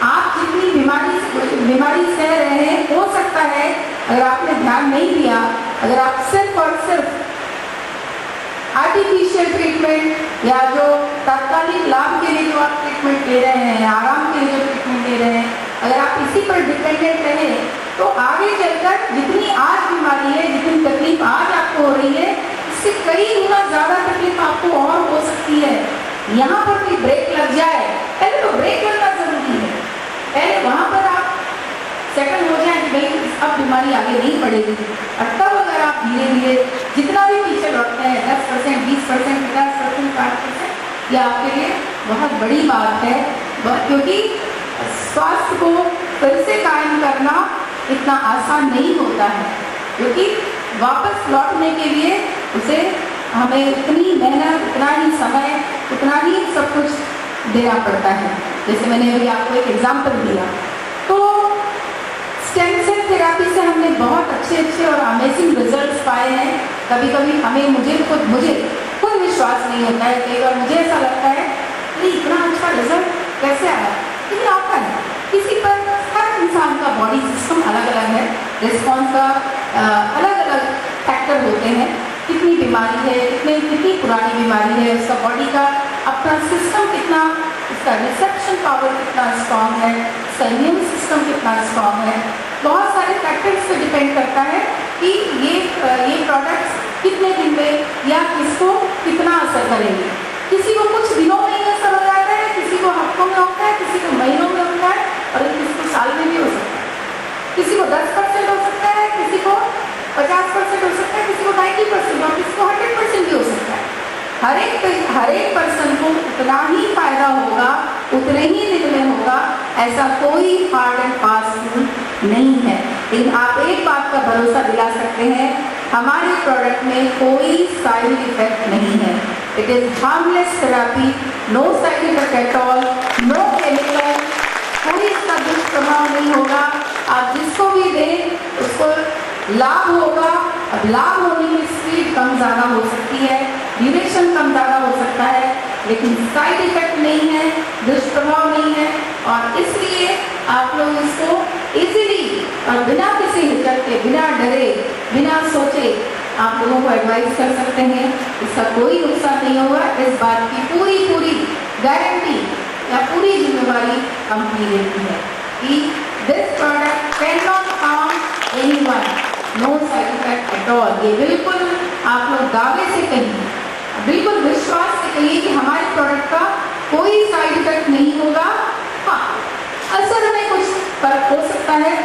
आप जितनी बीमारी सह रहे हैं, हो सकता है अगर आपने ध्यान नहीं दिया, अगर आप सिर्फ और सिर्फ आर्टिफिशियल ट्रीटमेंट या जो तात्कालिक लाभ के लिए जो आप ट्रीटमेंट ले रहे हैं, आराम के लिए जो ट्रीटमेंट ले रहे हैं, अगर आप इसी पर डिपेंडेंट रहे तो आगे चलकर जितनी आज बीमारी है, जितनी तकलीफ आज आपको हो रही है, इससे कई गुना ज़्यादा तकलीफ आपको और हो सकती है। यहाँ पर भी ब्रेक लग जाए, पहले तो ब्रेक लगना जरूरी है, पहले वहाँ पर आप सेटल हो जाए कि भाई अब बीमारी आगे नहीं बढ़ेगी, और तब अगर आप धीरे धीरे जितना भी पीछे लौटते हैं 10%, 20%, 50%, 60%, ये आपके लिए बहुत बड़ी बात है, क्योंकि स्वास्थ्य को फिर से कायम करना इतना आसान नहीं होता है, क्योंकि वापस लौटने के लिए उसे हमें उतनी मेहनत, उतना ही समय, उतना ही सब कुछ देना पड़ता है। जैसे मैंने अभी आपको एक एग्जाम्पल दिया, तो स्टेम सेल थेरापी से हमने बहुत अच्छे और अमेजिंग रिजल्ट्स पाए हैं। कभी कभी मुझे खुद विश्वास नहीं होता है, कई बार मुझे ऐसा लगता है कि इतना अच्छा रिजल्ट कैसे आया, लेकिन आता है। किसी पर हर इंसान का बॉडी सिस्टम अलग अलग है, रिस्पॉन्स का अलग अलग फैक्टर होते हैं, कितनी बीमारी है, कितनी पुरानी बीमारी है, उसका बॉडी का अपना सिस्टम कितना, उसका रिसेप्शन पावर कितना स्ट्रॉन्ग है, उसका इम्यून सिस्टम कितना स्ट्रॉन्ग है, बहुत सारे फैक्टर्स पे डिपेंड करता है कि ये प्रोडक्ट्स कितने दिन में या किसको कितना असर करेंगे। किसी को कुछ दिनों में ही असर हो जाता है, किसी को हफ्तों में होता है, किसी को महीनों में होता है, और किसी को साल में भी हो सकता है। किसी को 10% हो सकता है, किसी को 50% हो सकता है, किसी को 90% और किसी को 100% भी हो सकता है। हर एक पर्सन को उतना ही फायदा होगा, उतने ही दिन में होगा, ऐसा कोई हार्ड एंड फास्ट रूल नहीं है। लेकिन आप एक बात का भरोसा दिला सकते हैं, हमारे प्रोडक्ट में कोई साइड इफेक्ट नहीं है। It is harmless therapy, no side effect at all, no chemical, कोई इसका दुष्प्रभाव नहीं होगा। आप जिसको भी दें उसको लाभ होगा। अब लाभ होने में स्पीड कम ज़्यादा हो सकती है, ड्यूरेशन कम ज़्यादा हो सकता है, लेकिन साइड इफेक्ट नहीं है, दुष्प्रभाव नहीं है, और इसलिए आप लोग इसको इजीली और बिना किसी हिचक के, बिना डरे, बिना सोचे आप लोगों को एडवाइस कर सकते हैं। इसका कोई नुकसान नहीं होगा, इस बात की पूरी गारंटी या पूरी जिम्मेवारी कंपनी लेती है कि this product can not harm anyone, no side effect at all. ये बिल्कुल आप लोग दावे से कहिए, बिल्कुल विश्वास से कहिए कि हमारे प्रोडक्ट का कोई साइड इफेक्ट नहीं होगा। हाँ, असर में कुछ फर्क हो सकता है,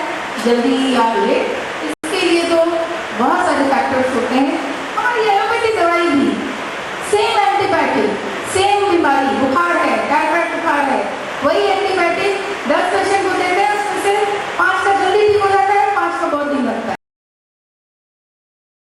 जल्दी या लेट,